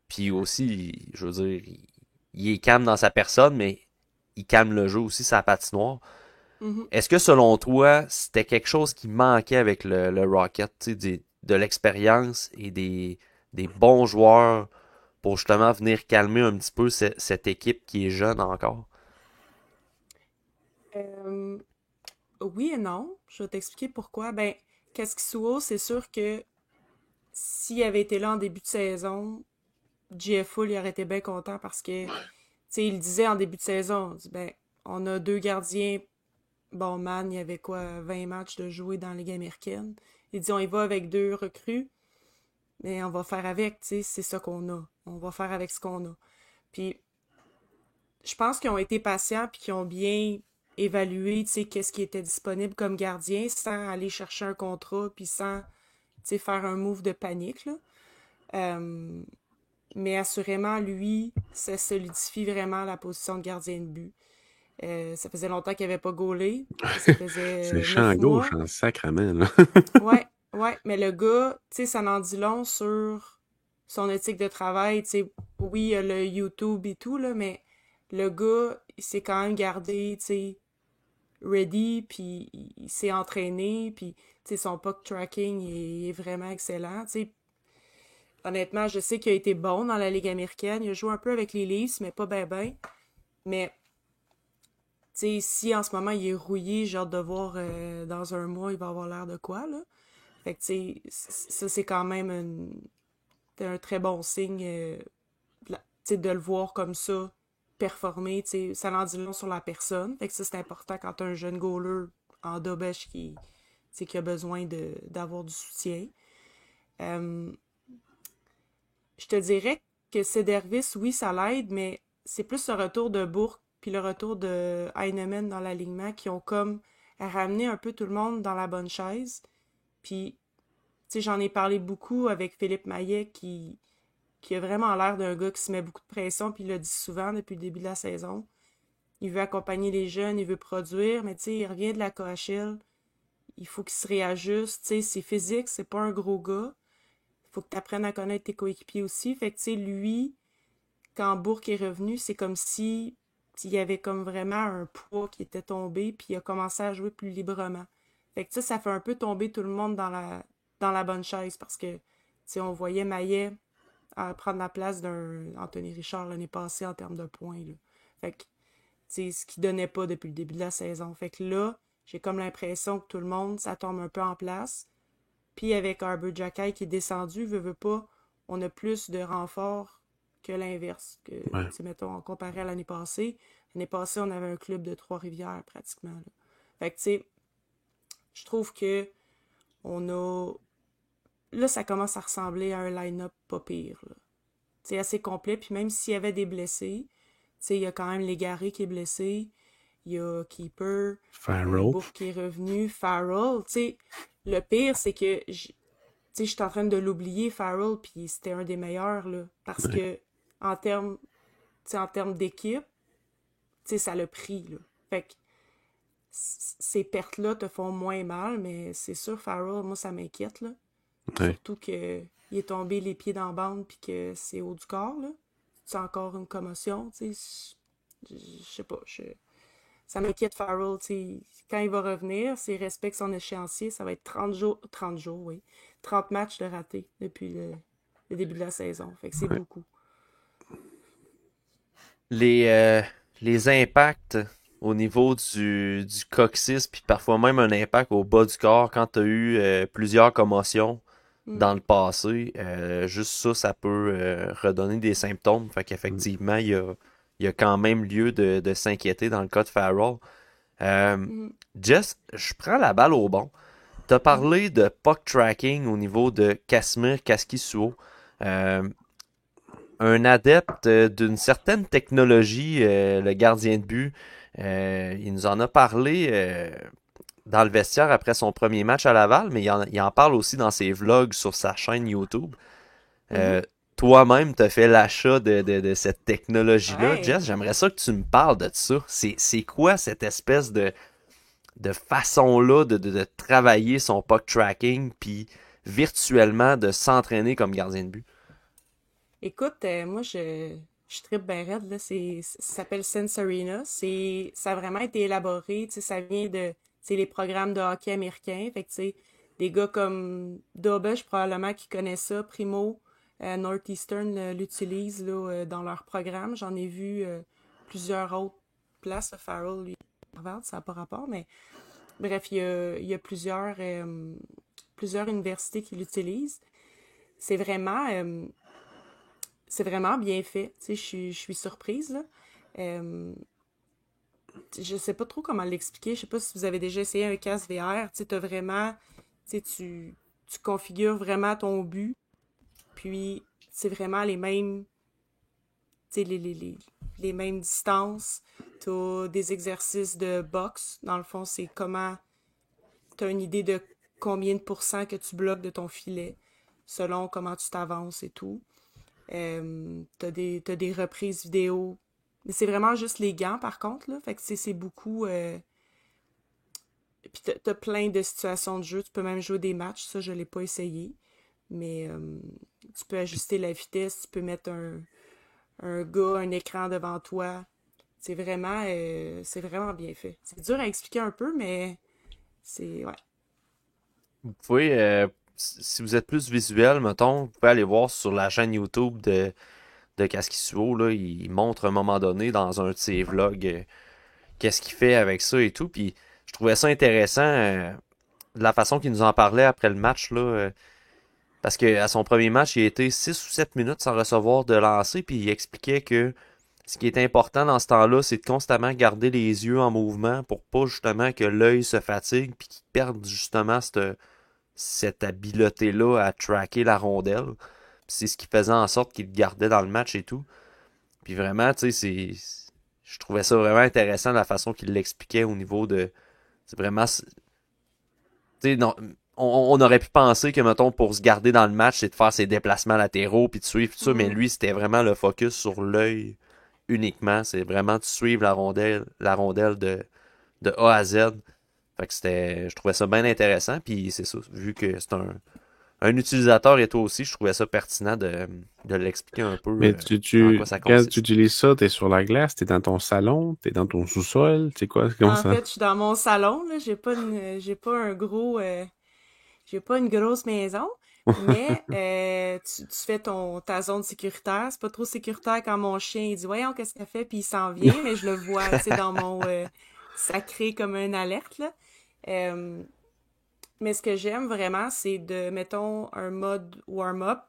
puis aussi, je veux dire, il est calme dans sa personne, mais il calme le jeu aussi, sa patinoire. Mhm. Est-ce que selon toi, c'était quelque chose qui manquait avec le Rocket, tu sais, de l'expérience et des bons joueurs pour justement venir calmer un petit peu cette équipe qui est jeune encore? Euh, oui et non. Je vais t'expliquer pourquoi. Ben, Kaskisuo, c'est sûr que s'il avait été là en début de saison, JF Full, il aurait été bien content parce que, tu sais, il disait en début de saison, il dit, ben, on a deux gardiens. Bon, man, il y avait quoi, 20 matchs de jouer dans la Ligue américaine. Il dit, on y va avec deux recrues, mais on va faire avec, tu sais, c'est ça qu'on a. On va faire avec ce qu'on a. Puis, je pense qu'ils ont été patients puis qu'ils ont bien évalué, tu sais, qu'est-ce qui était disponible comme gardien sans aller chercher un contrat puis sans, tu sais, faire un move de panique, là. Euh, mais assurément, lui, ça solidifie vraiment la position de gardien de but. Ça faisait longtemps qu'il n'avait pas gaulé. Tu sais, ça C'est faisait champ 9 gauche mois. en sacrament, là. Ouais, ouais, mais le gars, tu sais, ça en dit long sur son éthique de travail. Tu sais, oui, il y a le YouTube et tout, là, mais le gars, il s'est quand même gardé, tu sais, ready, puis il s'est entraîné, puis, tu sais, son puck tracking il est vraiment excellent. Tu sais, honnêtement, je sais qu'il a été bon dans la Ligue américaine. Il a joué un peu avec les Leafs, mais pas ben ben. Mais, tu sais, si en ce moment il est rouillé, j'ai hâte de voir dans un mois, il va avoir l'air de quoi, là. Fait que, tu sais, ça, c'est quand même un très bon signe, tu sais, de le voir comme ça, performer, tu sais, ça en dit long sur la personne. Fait que ça, c'est important quand t'as un jeune goaler en dobèche tu sais, qui a besoin d'avoir du soutien. Euh, je te dirais que Cedervis, oui, ça l'aide, mais c'est plus le retour de Bourque puis le retour de Heinemann dans l'alignement qui ont comme ramené un peu tout le monde dans la bonne chaise. Puis, tu sais, j'en ai parlé beaucoup avec Philippe Maillet qui a vraiment l'air d'un gars qui se met beaucoup de pression, puis il l'a dit souvent depuis le début de la saison. Il veut accompagner les jeunes, il veut produire, mais tu sais, il revient de la KHL, il faut qu'il se réajuste, tu sais, c'est physique, c'est pas un gros gars. Il faut que tu apprennes à connaître tes coéquipiers aussi. Fait que, tu sais, lui, quand Bourque est revenu, c'est comme si il y avait comme vraiment un poids qui était tombé, puis il a commencé à jouer plus librement. Fait que ça fait un peu tomber tout le monde dans la bonne chaise, parce que, tu sais, on voyait Maillet à prendre la place d'un Anthony Richard l'année passée en termes de points, là. Fait que, c'est ce qu'il donnait pas depuis le début de la saison. Fait que là, j'ai comme l'impression que tout le monde, ça tombe un peu en place. Puis avec Arbor Jackay qui est descendu, veut pas, on a plus de renforts que l'inverse. Que, tu Ouais. sais, mettons, comparé à l'année passée. L'année passée, on avait un club de Trois-Rivières pratiquement, là. Fait que, tu sais, je trouve que on a. Là, ça commence à ressembler à un line-up pas pire, là. C'est assez complet. Puis même s'il y avait des blessés, tu sais, il y a quand même Légaré qui est blessé, il y a Keeper, Farrell. Bourque qui est revenu, Farrell. Tu sais, le pire, c'est que tu sais, je suis en train de l'oublier, Farrell, puis c'était un des meilleurs, là. Parce Ouais. que, en termes, tu sais, en termes d'équipe, tu sais, ça l'a pris, là. Fait que ces pertes-là te font moins mal, mais c'est sûr, Farrell, moi, ça m'inquiète, là. Ouais. Surtout que il est tombé les pieds dans la bande puis que c'est haut du corps, là. C'est encore une commotion, tu sais. Je sais pas, ça m'inquiète Farrell, tu sais. Quand il va revenir, s'il respecte son échéancier, ça va être 30 jours, oui. 30 matchs de ratés depuis le début de la saison. Fait que c'est Ouais. beaucoup. Les, euh, les impacts au niveau du coccyx, puis parfois même un impact au bas du corps quand tu as eu plusieurs commotions Mm. dans le passé, juste ça, ça peut redonner des symptômes. Fait qu'effectivement, il y a quand même lieu de s'inquiéter dans le cas de Farrell. Euh, Mm. Jess, je prends la balle au bon. Tu as Mhm. parlé de puck tracking au niveau de Casimir Kaskisuo. Euh, un adepte d'une certaine technologie, le gardien de but. Il nous en a parlé dans le vestiaire après son premier match à Laval, mais il en parle aussi dans ses vlogs sur sa chaîne YouTube. Mhm. Euh, toi-même t'as fait l'achat de cette technologie-là. Ouais. Jess, j'aimerais ça que tu me parles de ça. C'est quoi cette espèce de façon-là de travailler son puck tracking, puis virtuellement de s'entraîner comme gardien de but? Écoute, moi, je trippe bien raide, là. Ça s'appelle Sense Arena. Ça a vraiment été élaboré. Tu sais, ça vient de, tu sais, les programmes de hockey américains. Fait que, tu sais, des gars comme Dobush, probablement, qui connaissent ça. Primo, Northeastern l'utilise, là, dans leur programme. J'en ai vu plusieurs autres places. Farrell, lui, Harvard, ça n'a pas rapport, mais bref, il y a plusieurs universités qui l'utilisent. C'est vraiment, euh, c'est vraiment bien fait. Tu sais, je suis surprise, là. Euh, je sais pas trop comment l'expliquer. Je sais pas si vous avez déjà essayé un casque VR. Tu sais, t'as vraiment, tu sais, tu configures vraiment ton but. Puis, c'est vraiment les mêmes, tu sais, les mêmes distances. T'as des exercices de boxe. Dans le fond, c'est comment, t'as une idée de combien de pourcents que tu bloques de ton filet, selon comment tu t'avances et tout. T'as des reprises vidéo. Mais c'est vraiment juste les gants, par contre, là. Fait que c'est beaucoup. Puis t'as plein de situations de jeu. Tu peux même jouer des matchs. Ça, je l'ai pas essayé. Mais tu peux ajuster la vitesse. Tu peux mettre un gars, un écran devant toi. C'est vraiment bien fait. C'est dur à expliquer un peu, mais ouais. Vous pouvez, si vous êtes plus visuel, mettons, vous pouvez aller voir sur la chaîne YouTube de Kaskisuo, là, il montre à un moment donné dans un de ses vlogs qu'est-ce qu'il fait avec ça et tout. Puis je trouvais ça intéressant de la façon qu'il nous en parlait après le match, là, parce que à son premier match, il a été 6 ou 7 minutes sans recevoir de lancer, puis il expliquait que ce qui est important dans ce temps-là, c'est de constamment garder les yeux en mouvement pour pas justement que l'œil se fatigue puis qu'il perde justement cette habileté-là à tracker la rondelle. Puis c'est ce qui faisait en sorte qu'il le gardait dans le match et tout. Puis vraiment, tu sais, je trouvais ça vraiment intéressant la façon qu'il l'expliquait au niveau de. C'est vraiment. Tu sais, non, on aurait pu penser que, mettons, pour se garder dans le match, c'est de faire ses déplacements latéraux puis de suivre tout ça, mais lui, c'était vraiment le focus sur l'œil uniquement. C'est vraiment de suivre la rondelle de A à Z. Fait que je trouvais ça bien intéressant, puis c'est ça, vu que c'est un utilisateur et toi aussi, je trouvais ça pertinent de l'expliquer un peu Mais en quoi ça quand tu consiste. utilises ça, t'es sur la glace, t'es dans ton salon, t'es dans ton sous-sol, c'est quoi, comment En ça? fait, je suis dans mon salon, là. J'ai pas une grosse maison, mais tu fais ta zone sécuritaire. C'est pas trop sécuritaire quand mon chien il dit voyons qu'est-ce qu'elle fait puis il s'en vient, mais je le vois, tu sais, dans mon ça crée comme une alerte là. Euh, mais ce que j'aime vraiment, c'est de mettons un mode warm-up,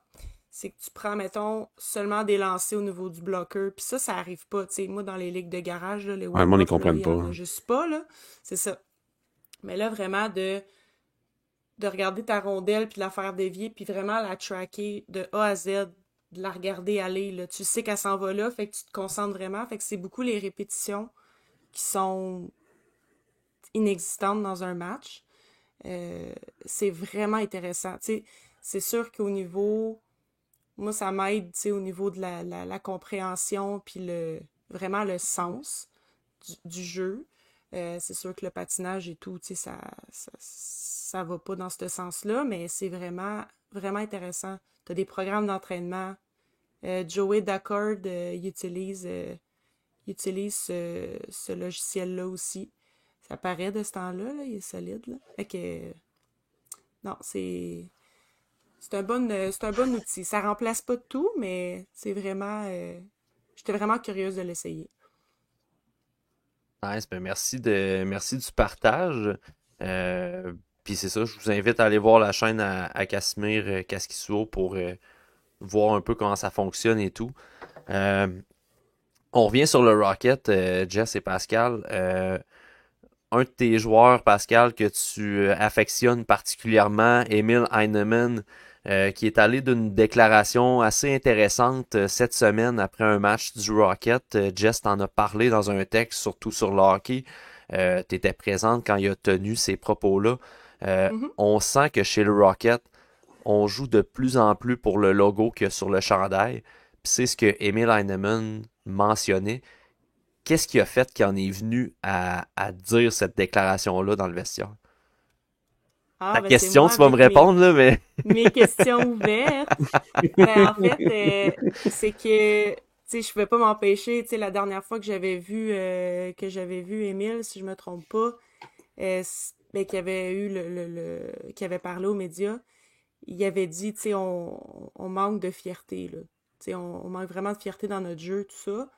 c'est que tu prends mettons seulement des lancers au niveau du bloqueur, puis ça arrive pas, tu sais, moi dans les ligues de garage là, les Ouais, le monde, ils warm-up là, il comprennent y en pas. a juste pas là, c'est ça. Mais là vraiment de regarder ta rondelle puis de la faire dévier puis vraiment la tracker de A à Z, de la regarder aller là. Tu sais qu'elle s'en va là, fait que tu te concentres vraiment, fait que c'est beaucoup les répétitions qui sont inexistantes dans un match. Euh, c'est vraiment intéressant. Tu sais, c'est sûr qu'au niveau, moi ça m'aide, tu sais, au niveau de la compréhension puis vraiment le sens du jeu. C'est sûr que le patinage et tout, tu sais, ça va pas dans ce sens-là, mais c'est vraiment, vraiment intéressant. Tu as des programmes d'entraînement. Joey Dacord, il utilise ce logiciel-là aussi. Ça paraît de ce temps-là, là, il est solide, là. Fait que, non, c'est un bon outil. Ça remplace pas tout, mais c'est vraiment, j'étais vraiment curieuse de l'essayer. Nice, ben merci du partage. Euh, Puis c'est ça, je vous invite à aller voir la chaîne à Casimir Kaskisuo pour voir un peu comment ça fonctionne et tout. Euh, on revient sur le Rocket, Jess et Pascal. Un de tes joueurs, Pascal, que tu affectionnes particulièrement, Emil Heinemann, qui est allé d'une déclaration assez intéressante cette semaine après un match du Rocket. Jess t'en a parlé dans un texte, surtout sur le hockey. Tu présente quand il a tenu ces propos-là. Mhm. On sent que chez le Rocket, on joue de plus en plus pour le logo que sur le chandail. Puis c'est ce que Emil Heinemann mentionnait. Qu'est-ce qui a fait qu'il en est venu à dire cette déclaration-là dans le vestiaire? Ta Ben c'est question, moi tu vas me avec répondre, là, mais... mes questions ouvertes. En fait, c'est que, tu sais, je pouvais pas m'empêcher, tu sais, la dernière fois que j'avais vu Émile, si je me trompe pas, ben, qu'il avait eu qu'il avait parlé aux médias, il avait dit, tu sais, on manque de fierté, là. Tu sais, on manque vraiment de fierté dans notre jeu, tout ça.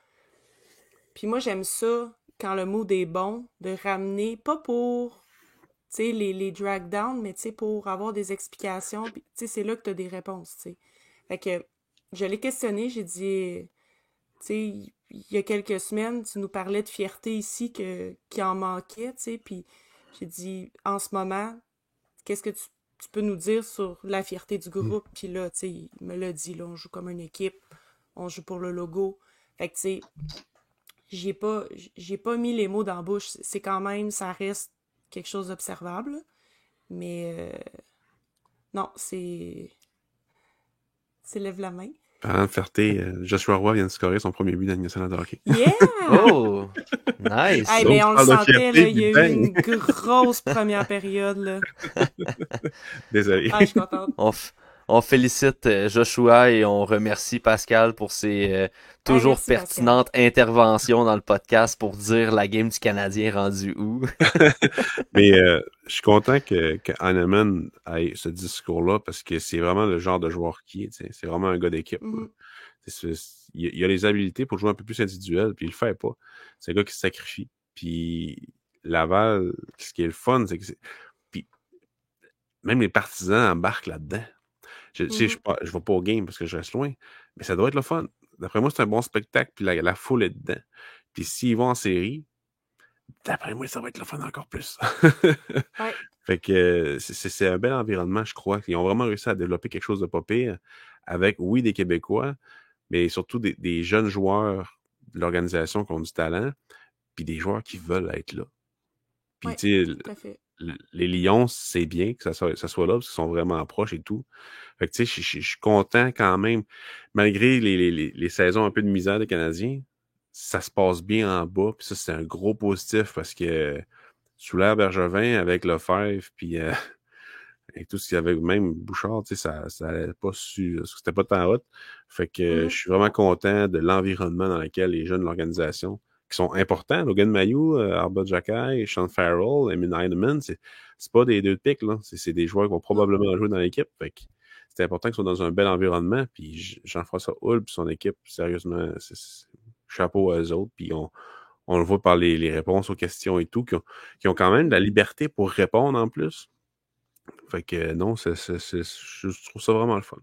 Puis moi, j'aime ça, quand le mood est bon, de ramener, pas pour, tu sais, les drag down, mais tu sais, pour avoir des explications, puis tu sais, c'est là que tu as des réponses, tu sais. Fait que je l'ai questionné, j'ai dit, tu sais, il y a quelques semaines, tu nous parlais de fierté ici qui en manquait, tu sais, puis j'ai dit, en ce moment, qu'est-ce que tu peux nous dire sur la fierté du groupe? Puis là, tu sais, il me l'a dit, là, on joue comme une équipe, on joue pour le logo. Fait que, tu sais, j'ai pas mis les mots dans la bouche. C'est quand même, ça reste quelque chose d'observable. Mais non, c'est lève la main. Parlant de fierté, Joshua Roy vient de scorer son premier but dans la nationale de hockey. Yeah! Oh! Nice! Hey, Donc, mais on le parle de sentait, fierté, là, il y a puis eu bang! une grosse première période, là. Désolé. Ah, je suis contente. On félicite Joshua et on remercie Pascal pour ses Hey, toujours merci, Pascal. pertinentes interventions dans le podcast pour dire la game du Canadien rendue où. Mais je suis content que Heinemann ait ce discours-là parce que c'est vraiment le genre de joueur qui est. Tu sais. C'est vraiment un gars d'équipe. Mhm. Il a les habilités pour jouer un peu plus individuel, puis il le fait pas. C'est un gars qui se sacrifie. Puis Laval, ce qui est le fun, c'est que puis même les partisans embarquent là-dedans. Tu sais, Mhm. je vais pas au game parce que je reste loin, mais ça doit être le fun. D'après moi, c'est un bon spectacle, puis la foule est dedans. Puis s'ils vont en série, d'après moi, ça va être le fun encore plus. Ouais. Fait que c'est un bel environnement, je crois. Ils ont vraiment réussi à développer quelque chose de pas pire avec, oui, des Québécois, mais surtout des jeunes joueurs de l'organisation qui ont du talent, puis des joueurs qui veulent être là. Puis, Ouais, tu sais, tout à fait. les Lions, c'est bien que ça soit là, parce qu'ils sont vraiment proches et tout. Fait que, tu sais, je suis content quand même, malgré les saisons un peu de misère des Canadiens, ça se passe bien en bas, puis ça, c'est un gros positif, parce que sous l'ère Bergevin, avec Lefebvre, puis avec tout ce qu'il y avait, même Bouchard, tu sais, ça allait pas c'était pas tant hot. Fait que je suis vraiment content de l'environnement dans lequel les jeunes de l'organisation, qui sont importants, Logan Mayou, Arba Jackay, Sean Farrell, Emin Heinemann, c'est pas des deux de pique, là. C'est des joueurs qui vont probablement jouer dans l'équipe. Fait que c'est important qu'ils soient dans un bel environnement. Puis Jean-François Houle puis son équipe, sérieusement, chapeau à eux autres. Puis on le voit par les réponses aux questions et tout, qui ont quand même de la liberté pour répondre en plus. Fait que non, je trouve ça vraiment le fun.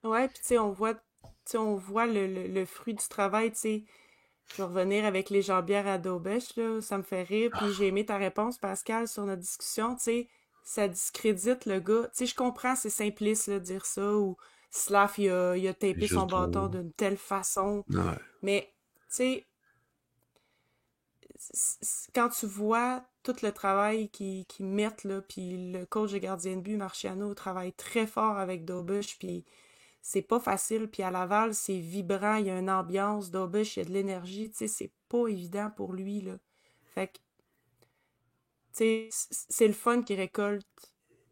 Ouais, puis tu sais, on voit le fruit du travail, tu sais. Je vais revenir avec les jambières à Daubèche, là, ça me fait rire. Puis j'ai aimé ta réponse, Pascal, sur notre discussion, tu sais, ça discrédite le gars. Tu sais, je comprends, c'est simpliste, là, de dire ça, ou Slav, il a C'est tapé son juste bâton drôle. d'une telle façon. Ouais. Mais, tu sais, quand tu vois tout le travail qu'ils mettent, là, puis le coach de gardien de but, Marciano, travaille très fort avec Daubèche, puis c'est pas facile. Puis à Laval, c'est vibrant, il y a une ambiance, Daubèche, il y a de l'énergie, tu sais, c'est pas évident pour lui, là. Fait que, tu sais, c'est le fun qu'il récolte,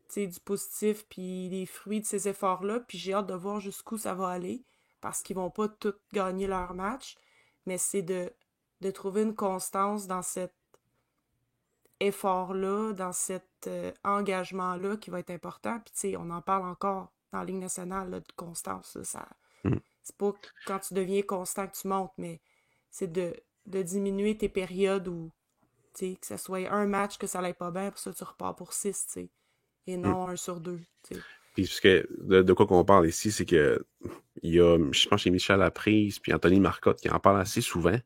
tu sais, du positif, puis les fruits de ces efforts-là, puis j'ai hâte de voir jusqu'où ça va aller, parce qu'ils vont pas tous gagner leur match, mais c'est de trouver une constance dans cet effort-là, dans cet engagement-là qui va être important. Puis, tu sais, on en parle encore dans la Ligue nationale là, de constance. Là, Mm. c'est pas quand tu deviens constant que tu montes, mais c'est de diminuer tes périodes où, tu sais, que ce soit un match que ça n'allait pas bien, pour ça tu repars pour 6, tu sais, et non 1 sur 2, tu sais. Puis parce que de quoi qu'on parle ici, c'est que il y a, je pense, chez Michel Laprise puis Anthony Marcotte qui en parlent assez souvent,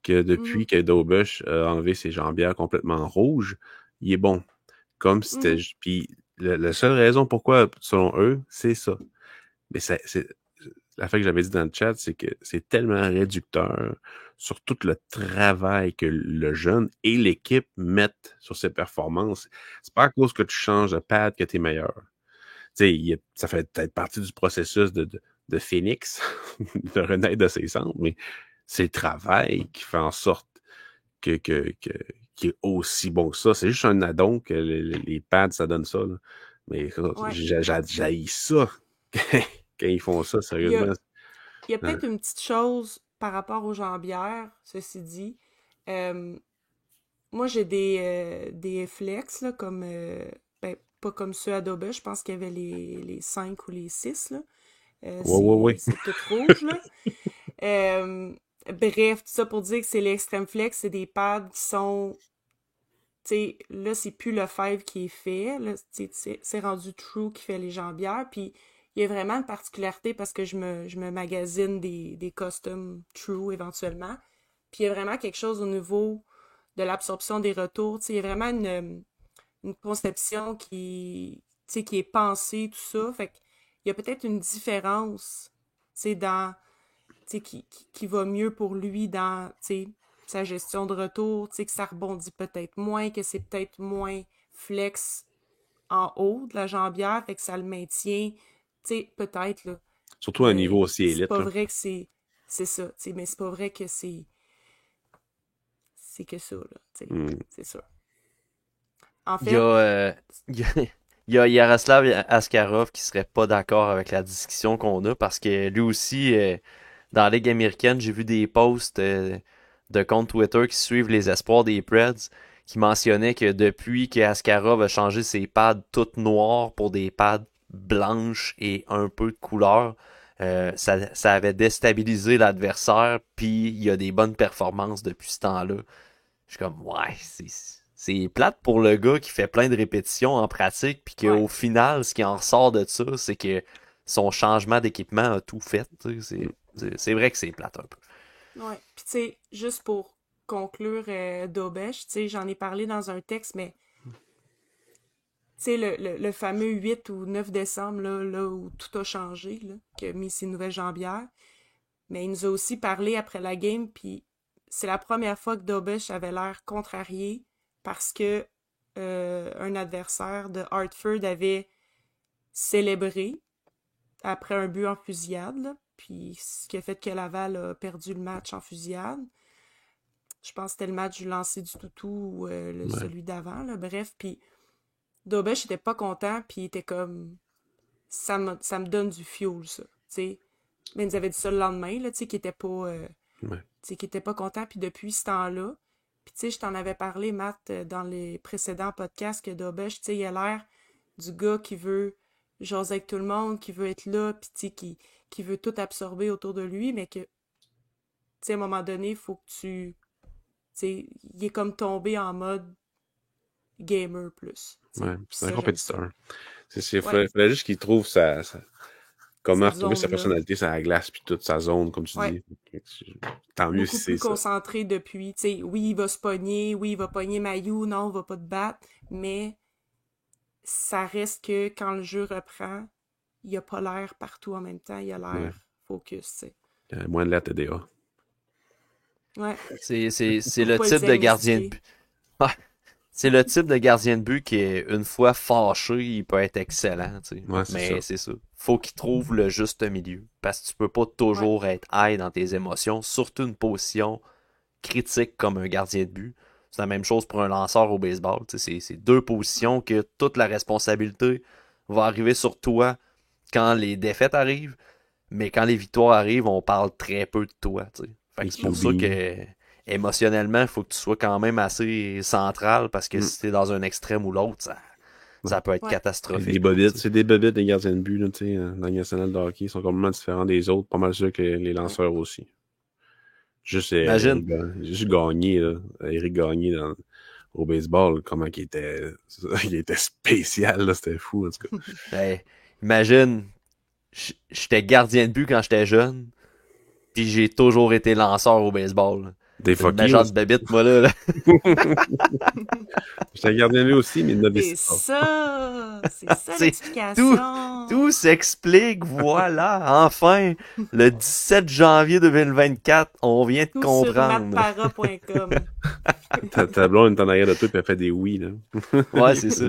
que depuis que Daubèche a enlevé ses jambières complètement rouges, il est bon. Comme si c'était. Puis la seule raison pourquoi, selon eux, c'est ça. Mais c'est la fait que j'avais dit dans le chat, c'est que c'est tellement réducteur sur tout le travail que le jeune et l'équipe mettent sur ses performances. C'est pas à cause que tu changes de pad que t'es meilleur. Tu ça fait peut-être partie du processus de Phoenix, de renaître de ses cendres, mais c'est le travail qui fait en sorte qui est aussi bon que ça. C'est juste un addon que les pads, ça donne ça. Là. Mais j'haïs ça quand ils font ça, sérieusement. Il y a peut-être une petite chose par rapport aux jambières, ceci dit. Moi, j'ai des flex, là, comme... pas comme ceux Adobe, je pense qu'il y avait les 5 ou les 6, là. C'est tout rouge, là. Bref, tout ça pour dire que c'est l'extrême flex, c'est des pads qui sont... Tu sais, là, c'est plus le 5 qui est fait, là, c'est rendu True qui fait les jambières, puis il y a vraiment une particularité parce que je me magasine des custom True éventuellement, puis il y a vraiment quelque chose au niveau de l'absorption des retours, tu sais, il y a vraiment une conception qui est pensée, tout ça, fait qu'il y a peut-être une différence, tu sais, dans... qui va mieux pour lui dans sa gestion de retour, que ça rebondit peut-être moins, que c'est peut-être moins flex en haut de la jambière, fait que ça le maintient, peut-être, là. Surtout à un niveau aussi élite. C'est pas vrai que c'est ça, mais c'est pas vrai que c'est que ça, là, c'est ça. En fait... Il y a Yaroslav Askarov qui serait pas d'accord avec la discussion qu'on a parce que lui aussi... dans la Ligue américaine, j'ai vu des posts de comptes Twitter qui suivent les espoirs des Preds qui mentionnaient que depuis que Askarov a changé ses pads toutes noires pour des pads blanches et un peu de couleur, ça avait déstabilisé l'adversaire, puis il y a des bonnes performances depuis ce temps-là. Je suis comme, ouais, c'est plate pour le gars qui fait plein de répétitions en pratique, puis qu'au final, ce qui en ressort de ça, c'est que son changement d'équipement a tout fait. C'est vrai que c'est plate un peu. Ouais. Puis tu sais, juste pour conclure Dobesh, tu sais, j'en ai parlé dans un texte, mais tu sais, le fameux 8 ou 9 décembre, là où tout a changé, là, qui a mis ses nouvelles jambières, mais il nous a aussi parlé après la game, puis c'est la première fois que Dobesh avait l'air contrarié parce que un adversaire de Hartford avait célébré après un but en fusillade, là, puis ce qui a fait que Laval a perdu le match en fusillade. Je pense que c'était le match du lancer du toutou ou celui d'avant, là. Bref, puis Dobesh était pas content, puis il était comme... Ça me donne du fuel, ça, tu sais. Mais il nous avait dit ça le lendemain, là, tu sais, qu'il était pas... tu sais, qu'il était pas content, puis depuis ce temps-là... Puis tu sais, je t'en avais parlé, Matt, dans les précédents podcasts, que Dobesh, tu sais, il a l'air du gars qui veut jaser avec tout le monde, qui veut être là, puis tu sais, qui veut tout absorber autour de lui, mais que, tu sais, à un moment donné, il faut que tu sais, il est comme tombé en mode gamer plus. Ouais, c'est un ça, compétiteur. Il fallait juste qu'il trouve comment retrouver sa zone-là. personnalité, sa glace, puis toute sa zone, comme tu dis. Tant mieux Beaucoup si c'est plus ça. concentré depuis. Tu sais, oui, il va se pogner, oui, il va pogner Mayu, non, il va pas te battre, mais ça reste que quand le jeu reprend, il a pas l'air partout en même temps, il a l'air focus, tu sais. Il y a moins de la TDA. Ouais. C'est Faut le pas type de gardien de diagnostiquer. but. Ouais. C'est le type de gardien de but qui est, une fois fâché, il peut être excellent, tu sais. Ouais, c'est Mais ça. c'est ça. Faut qu'il trouve le juste milieu. Parce que tu peux pas toujours être high dans tes émotions, surtout une position critique comme un gardien de but. C'est la même chose pour un lanceur au baseball. Tu sais, c'est deux positions que toute la responsabilité va arriver sur toi quand les défaites arrivent, mais quand les victoires arrivent, on parle très peu de toi, tu sais. Fait que c'est pour ça que émotionnellement, il faut que tu sois quand même assez central parce que si t'es dans un extrême ou l'autre, ça peut être catastrophique. C'est des bobites des gardiens de but, là, tu sais, dans la Ligue nationale de hockey. Ils sont complètement différents des autres, pas mal sûr que les lanceurs aussi. Juste Gagné, là, Éric Gagné au baseball, comment il était spécial, là, c'était fou, en tout cas. Ben, imagine, j'étais gardien de but quand j'étais jeune, puis j'ai toujours été lanceur au baseball. Des fucking genre de bébite, moi, là. J'étais gardien de but aussi, mais C'est ça l'explication. Tout s'explique, voilà, enfin, le 17 janvier 2024, on vient de comprendre. Sur matpara.com. Ta blonde est en arrière de toi et elle fait des oui, là. Ouais, c'est ça.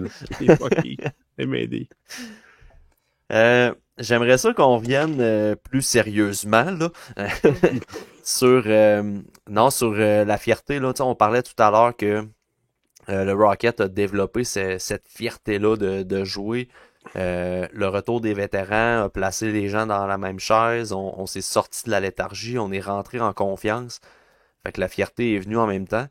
Elle m'a aidé. J'aimerais ça qu'on revienne plus sérieusement là sur non sur la fierté là. Tu sais, on parlait tout à l'heure que le Rocket a développé cette fierté-là de jouer. Le retour des vétérans a placé les gens dans la même chaise. On s'est sorti de la léthargie. On est rentré en confiance. Fait que la fierté est venue en même temps.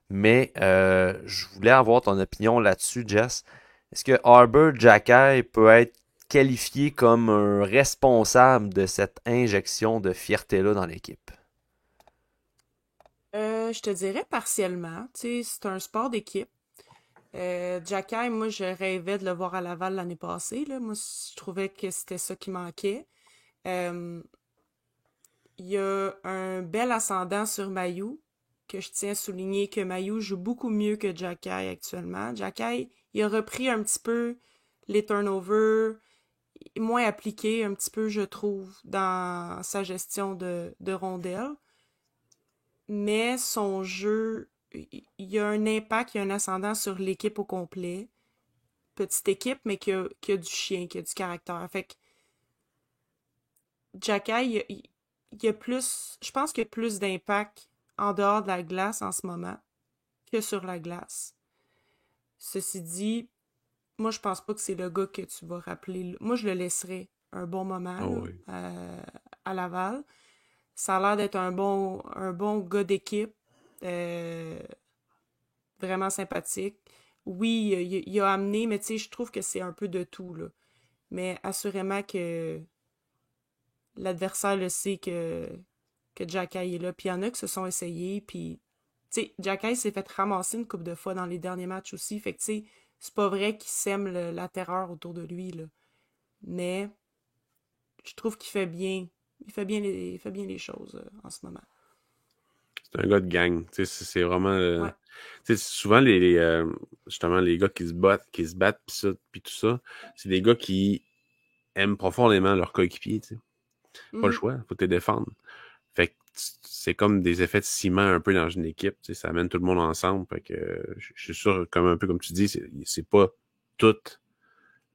Mais je voulais avoir ton opinion là-dessus, Jess. Est-ce que Arbor Xhekaj peut être qualifié comme un responsable de cette injection de fierté-là dans l'équipe? Je te dirais partiellement. Tu sais, c'est un sport d'équipe. Xhekaj, moi, je rêvais de le voir à Laval l'année passée, là. Moi, je trouvais que c'était ça qui manquait. Euh, Il y a un bel ascendant sur Mayu, que je tiens à souligner que Mayu joue beaucoup mieux que Xhekaj actuellement. Xhekaj, il a repris un petit peu les turnovers, moins appliqué un petit peu, je trouve, dans sa gestion de rondelles. Mais son jeu, il y a un impact, il y a un ascendant sur l'équipe au complet. Petite équipe, mais qui a du chien, qui a du caractère. Fait que Xhekaj, il y a plus, je pense qu'il y a plus d'impact en dehors de la glace en ce moment que sur la glace. Ceci dit, moi, je pense pas que c'est le gars que tu vas rappeler. Moi, je le laisserais un bon moment Ah là, oui. à Laval. Ça a l'air d'être un bon gars d'équipe. euh, Vraiment sympathique. Oui, il a amené, mais tu sais, je trouve que c'est un peu de tout, là. Mais assurément que l'adversaire le sait que Xhekaj est là. Puis il y en a qui se sont essayés, puis... Tu sais, Xhekaj s'est fait ramasser une couple de fois dans les derniers matchs aussi. Fait que, tu sais, c'est pas vrai qu'il sème la terreur autour de lui, là. Mais je trouve qu'il fait bien. Il fait bien les choses en ce moment. C'est un gars de gang. Tu sais, c'est vraiment. Ouais. Tu sais, souvent, justement, les gars qui se battent, pis tout ça, c'est des gars qui aiment profondément leur coéquipier. Tu sais. Pas le Mhm. choix, faut te défendre. Fait que c'est comme des effets de ciment un peu dans une équipe. Tu sais, ça amène tout le monde ensemble. Fait que je suis sûr, comme un peu comme tu dis, c'est pas toute.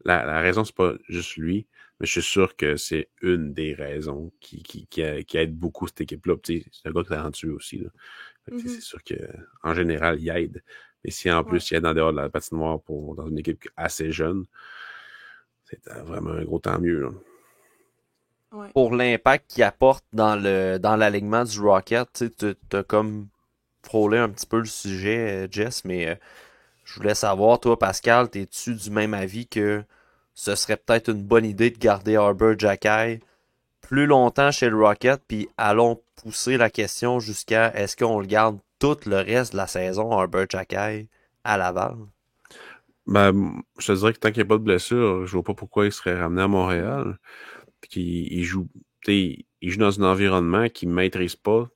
La raison, c'est pas juste lui, mais je suis sûr que c'est une des raisons qui aide beaucoup cette équipe-là. Tu sais, c'est un gars talentueux aussi. Là. Fait que, tu sais, Mhm. c'est sûr que en général, il aide. Mais si en Ouais. plus il aide en dehors de la patinoire dans une équipe assez jeune, c'est vraiment un gros tant mieux. Là. Ouais. Pour l'impact qu'il apporte dans l'alignement du Rocket, tu sais, t'as comme frôlé un petit peu le sujet, Jess, mais je voulais savoir, toi, Pascal, t'es-tu du même avis que ce serait peut-être une bonne idée de garder Arbor Xhekaj plus longtemps chez le Rocket, puis allons pousser la question jusqu'à est-ce qu'on le garde tout le reste de la saison, Arbor Xhekaj, à Laval? Ben, je te dirais que tant qu'il n'y a pas de blessure, je vois pas pourquoi il serait ramené à Mhm. Montréal. Puis qu'il joue, tu sais, il joue dans un environnement qu'il ne maîtrise pas.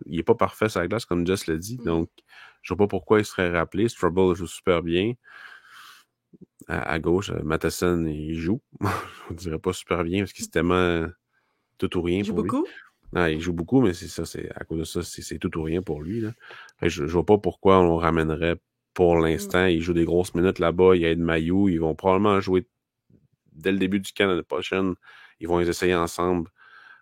Il est pas parfait sur la glace, comme Jess l'a dit. Mhm. Donc, je vois pas pourquoi il serait rappelé. Strubble joue super bien. À gauche, Matheson, il joue. On dirait pas super bien parce que c'est tellement tout ou rien Il joue pour lui. beaucoup? Non, il joue beaucoup, mais c'est ça, c'est à cause de ça, c'est tout ou rien pour lui. Là. Fait que je vois pas pourquoi on le ramènerait pour Mhm. l'instant. Il joue des grosses minutes là-bas, il aide Mayu. Ils vont probablement jouer dès le début du camp l'année prochaine. Ils vont les essayer ensemble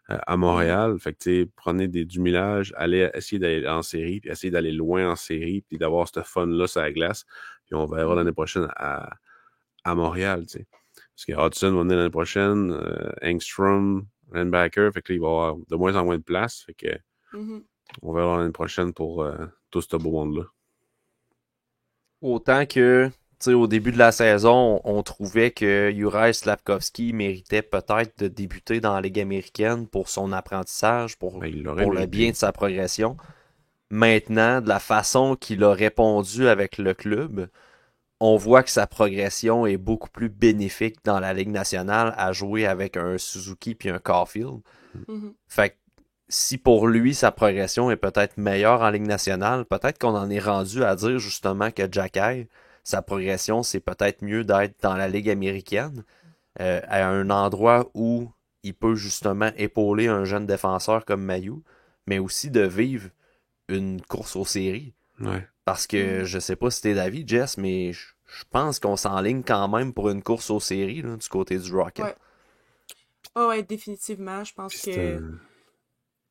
à Mhm. Montréal. Fait que, tu sais, prenez du millage, allez essayer d'aller en série, puis essayer d'aller loin en série, puis d'avoir ce fun-là sur la glace. Puis on verra l'année Mhm. prochaine à Montréal, tu sais. Parce que Hudson va venir l'année prochaine, Engstrom, Linebacker, fait que là, il va y avoir de moins en moins de place. Fait que Mhm. on verra l'année prochaine pour tout ce beau monde-là. Autant que, tu sais, au début de la saison, on trouvait que Juraj Slavkovski méritait peut-être de débuter dans la Ligue américaine pour son apprentissage, Ben, il l'aurait pour le bien mérité. de sa progression. Maintenant, de la façon qu'il a répondu avec le club, on voit que sa progression est beaucoup plus bénéfique dans la Ligue nationale à jouer avec un Suzuki puis un Caulfield. Mhm. Fait que si pour lui sa progression est peut-être meilleure en Ligue nationale, peut-être qu'on en est rendu à dire justement que Xhekaj, sa progression c'est peut-être mieux d'être dans la Ligue américaine, à un endroit où il peut justement épauler un jeune défenseur comme Mayu, mais aussi de vivre une course aux séries. Ouais. Parce que Mhm. je sais pas si t'es d'avis, Jess, mais je pense qu'on s'enligne quand même pour une course aux séries là, du côté du Rocket. Ouais. Ah ouais, définitivement. Je pense Puis que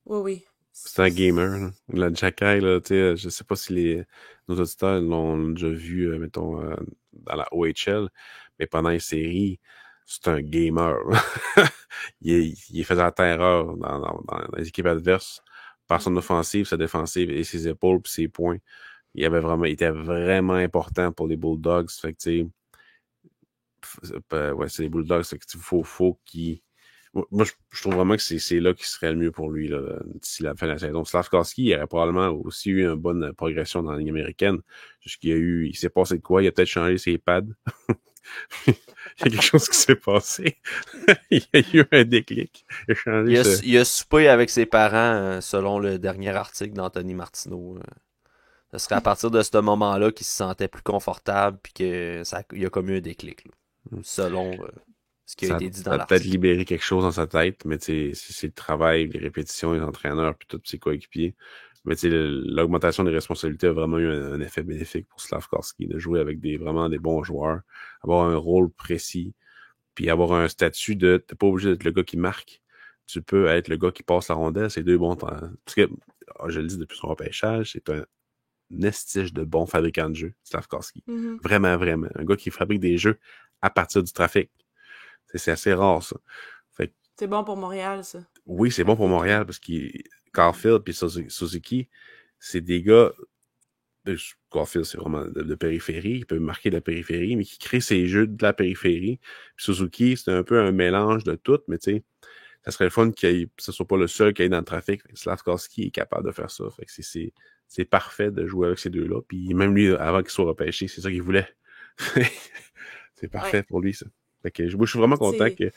oui, oui. c'est un gamer, là. La Jacky, là, tu sais, je sais pas si nos auditeurs l'ont déjà vu, mettons, dans la OHL, mais pendant les séries, c'est un gamer. Il faisait la terreur dans les équipes adverses par son offensive, sa défensive et ses épaules puis ses points. Il était vraiment important pour les Bulldogs. Fait que, tu sais, ouais, c'est les Bulldogs. Fait que, faut qu'il moi, je trouve vraiment que c'est là qui serait le mieux pour lui, là, d'ici la fin de la saison. Slavkovski, il aurait probablement aussi eu une bonne progression dans la Ligue américaine. Juste qu'il il s'est passé de quoi? Il a peut-être changé ses pads. Il y a quelque chose qui s'est passé. Il y a eu un déclic. Il a changé Il a soupé avec ses parents, selon le dernier article d'Anthony Martineau. Ce serait à partir de ce moment-là qu'il se sentait plus confortable puis que il y a comme eu un déclic, là, selon ce qui a été dit dans Ça a peut-être l'article. libéré quelque chose dans sa tête, mais tu sais, c'est le travail, les répétitions, les entraîneurs, puis tous ses coéquipiers. Mais tu sais, l'augmentation des responsabilités a vraiment eu un effet bénéfique pour Slavkovski, de jouer avec vraiment des bons joueurs, avoir un rôle précis, puis avoir un statut t'es pas obligé d'être le gars qui marque. Tu peux être le gars qui passe la rondelle, c'est deux bons temps. Parce que, je le dis depuis son repêchage, c'est un nestige de bon fabricant de jeux, Slavkovski. Mhm. Vraiment, vraiment. Un gars qui fabrique des jeux à partir du trafic. C'est assez rare, ça. Fait que, C'est bon pour Montréal, ça. oui, c'est bon pour Montréal parce que Caulfield et Suzuki, c'est des gars. Caulfield, c'est vraiment de périphérie. Il peut marquer de la périphérie, mais qui crée ses jeux de la périphérie. Puis Suzuki, c'est un peu un mélange de tout, mais tu sais, ça serait le fun que ce soit pas le seul qui aille dans le trafic. Slavkovski est capable de faire ça. Fait que c'est parfait de jouer avec ces deux-là. Puis même lui, avant qu'il soit repêché, c'est ça qu'il voulait. C'est parfait Ouais. pour lui, ça. Fait que moi, je suis vraiment content C'est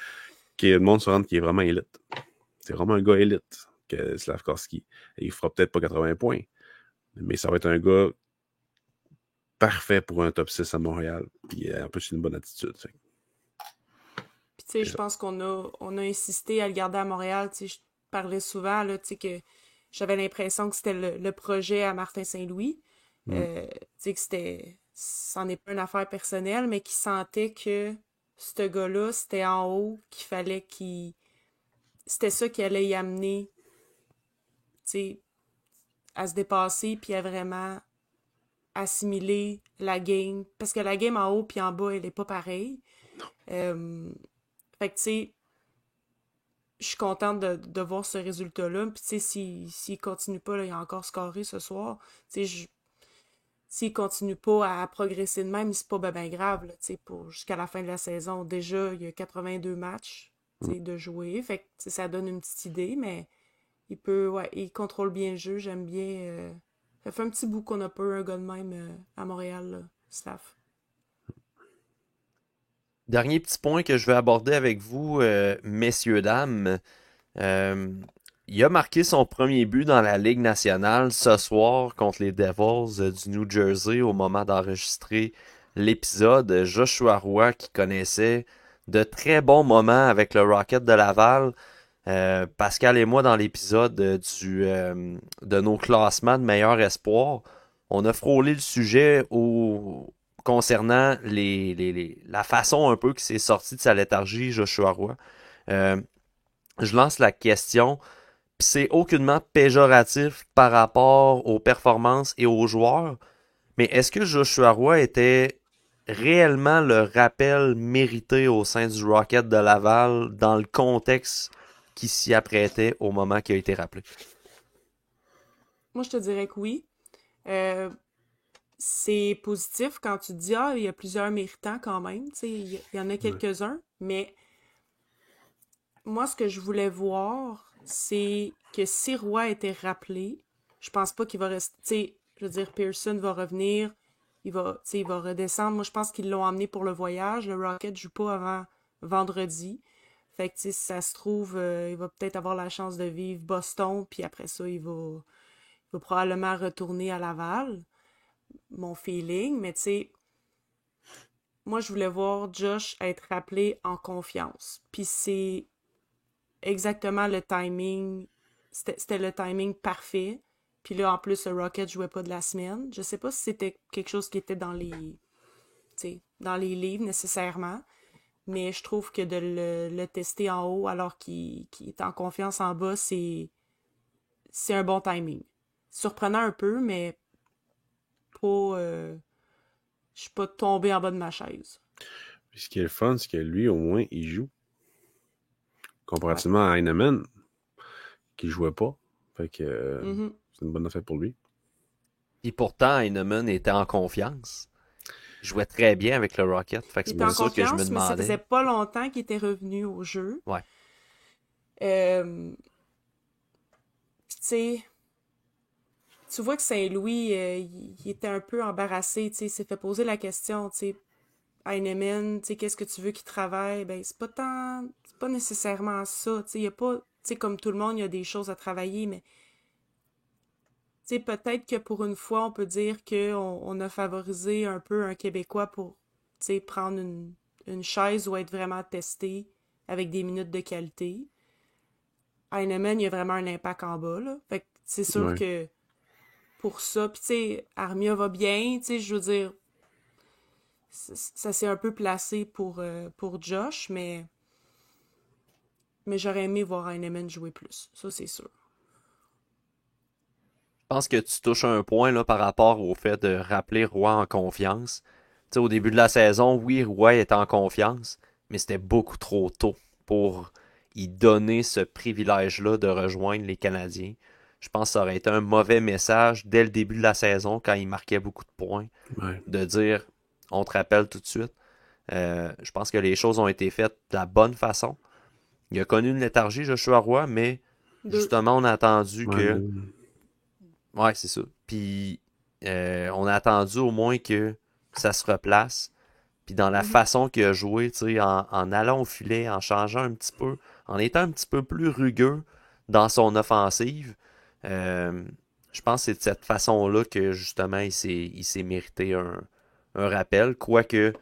que le monde se rende qui est vraiment élite. C'est vraiment un gars élite, que Slavkovski. Et il fera peut-être pas 80 points, mais ça va être un gars parfait pour un top 6 à Montréal. Puis en plus, une bonne attitude. Puis tu sais, je pense qu'on a insisté à le garder à Montréal. Tu sais, je parlais souvent là, tu sais que j'avais l'impression que c'était le projet à Martin Saint-Louis. Mm. Tu sais que c'en est pas une affaire personnelle, mais qu'il sentait que ce gars-là, c'était en haut, qu'il fallait c'était ça qui allait y amener, tu sais, à se dépasser puis à vraiment assimiler la game. Parce que la game en haut puis en bas, elle est pas pareille. Euh, Fait que, tu sais, je suis contente de voir ce résultat-là. Puis, tu sais, s'il continue pas, là, il a encore scoré ce soir. Tu sais, s'il continue pas à progresser de même, c'est pas ben grave, là, tu sais, jusqu'à la fin de la saison. Déjà, il y a 82 matchs, tu sais, de jouer. Fait que, tu sais, ça donne une petite idée, mais ouais, il contrôle bien le jeu. J'aime bien. Ça fait un petit bout qu'on n'a pas eu un gars de même à Montréal, là, Slav. Dernier petit point que je vais aborder avec vous, messieurs, dames. Euh, il a marqué son premier but dans la Ligue nationale ce soir contre les Devils du New Jersey au moment d'enregistrer l'épisode. Joshua Roy, qui connaissait de très bons moments avec le Rocket de Laval. Pascal et moi, dans l'épisode de nos classements de meilleur espoir, on a frôlé le sujet concernant la façon un peu qui s'est sorti de sa léthargie, Joshua Roy. Euh, je lance la question, puis c'est aucunement péjoratif par rapport aux performances et aux joueurs, mais est-ce que Joshua Roy était réellement le rappel mérité au sein du Rocket de Laval dans le contexte qui s'y apprêtait au moment qui a été rappelé? Moi, je te dirais que oui. Euh, c'est positif quand tu te dis, ah, il y a plusieurs méritants quand même, tu sais, il y en a Ouais. quelques-uns, mais moi, ce que je voulais voir, c'est que si Roy était rappelé, je pense pas qu'il va rester, tu sais, je veux dire, Pearson va revenir, tu sais, il va redescendre. Moi, je pense qu'ils l'ont emmené pour le voyage. Le Rocket joue pas avant vendredi. Fait que, tu sais, si ça se trouve, il va peut-être avoir la chance de vivre Boston, puis après ça, il va probablement retourner à Laval, mon feeling, mais tu sais, moi, je voulais voir Josh être rappelé en confiance. Puis c'est exactement le timing. C'était le timing parfait. Puis là, en plus, le Rocket jouait pas de la semaine. Je sais pas si c'était quelque chose qui était dans les livres nécessairement. mais je trouve que de le tester en haut alors qu'il est en confiance en bas, c'est un bon timing. Surprenant un peu, mais pas... je suis pas tombée en bas de ma chaise. Puis ce qui est le fun, c'est que lui, au moins, il joue. Comparativement à Heinemann, qui jouait pas. Fait que c'est une bonne affaire pour lui. Et pourtant, Heinemann était en confiance. Il jouait très bien avec le Rocket. Fait que Il c'est était en pour ça que je me confiance, mais ça demandais. faisait pas longtemps qu'il était revenu au jeu. Ouais. Puis tu sais, tu vois que Saint-Louis, il était un peu embarrassé, tu sais, il s'est fait poser la question, tu sais, Heinemann, tu sais, qu'est-ce que tu veux qu'il travaille? Ben, c'est pas nécessairement ça, tu sais, il y a pas, tu sais, comme tout le monde, il y a des choses à travailler, mais, tu sais, peut-être que pour une fois, on peut dire qu'on a favorisé un peu un Québécois pour, tu sais, prendre une chaise ou être vraiment testé avec des minutes de qualité. Heinemann, il y a vraiment un impact en bas, là. Fait que c'est sûr que pour ça, puis tu sais, Armia va bien, tu sais, je veux dire, ça s'est un peu placé pour Josh, mais j'aurais aimé voir Heinemann jouer plus, ça c'est sûr. Je pense que tu touches un point là, par rapport au fait de rappeler Roy en confiance. Tu sais, au début de la saison, oui, Roy était en confiance, mais c'était beaucoup trop tôt pour y donner ce privilège-là de rejoindre les Canadiens. Je pense que ça aurait été un mauvais message dès le début de la saison, quand il marquait beaucoup de points, de dire on te rappelle tout de suite. Je pense que les choses ont été faites de la bonne façon. Il a connu une léthargie, Joshua Roy, mais justement, on a attendu que... Ouais, c'est ça. Puis, on a attendu au moins que ça se replace. Puis, dans la façon qu'il a joué, tu sais, en allant au filet, en changeant un petit peu, en étant un petit peu plus rugueux dans son offensive, je pense que c'est de cette façon-là que, justement, il s'est mérité un rappel. Quoique,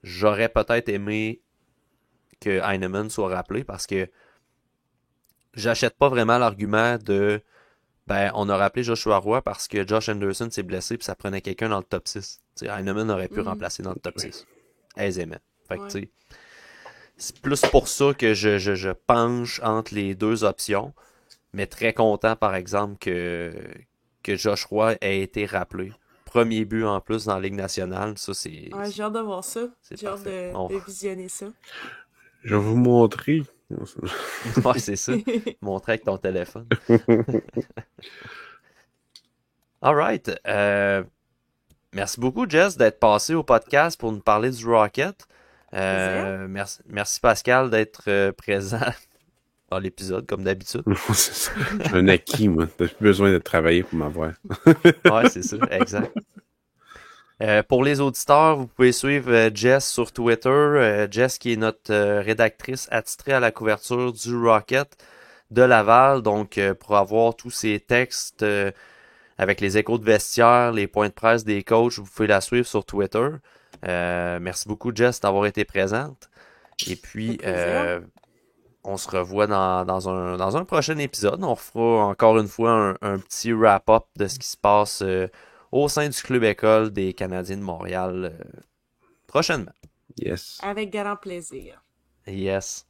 j'aurais peut-être aimé que Heinemann soit rappelé parce que j'achète pas vraiment l'argument de on a rappelé Joshua Roy parce que Josh Anderson s'est blessé puis ça prenait quelqu'un dans le top 6. T'sais, Heinemann aurait pu remplacer dans le top 6 aisément. Fait que, c'est plus pour ça que je penche entre les deux options, mais très content par exemple que Josh Roy ait été rappelé. Premier but en plus dans la Ligue nationale, ça c'est... Ouais, j'ai hâte de voir ça. J'ai hâte parfait. de visionner ça. Je vais vous montrer. Ouais, c'est ça. Montrer avec ton téléphone. Alright. Merci beaucoup, Jess, d'être passé au podcast pour nous parler du Rocket. Merci Pascal d'être présent dans l'épisode, comme d'habitude. C'est ça. Je suis un acquis, moi. T'as plus besoin de travailler pour m'avoir. Ouais, c'est ça, exact. Pour les auditeurs, vous pouvez suivre Jess sur Twitter. Jess qui est notre rédactrice attitrée à la couverture du Rocket de Laval. Donc, pour avoir tous ces textes avec les échos de vestiaire, les points de presse des coachs, vous pouvez la suivre sur Twitter. Merci beaucoup, Jess, d'avoir été présente. Et puis, on se revoit dans un prochain épisode. On refera encore une fois un petit wrap-up de ce qui se passe au sein du club école des Canadiens de Montréal prochainement. Yes. Avec grand plaisir. Yes.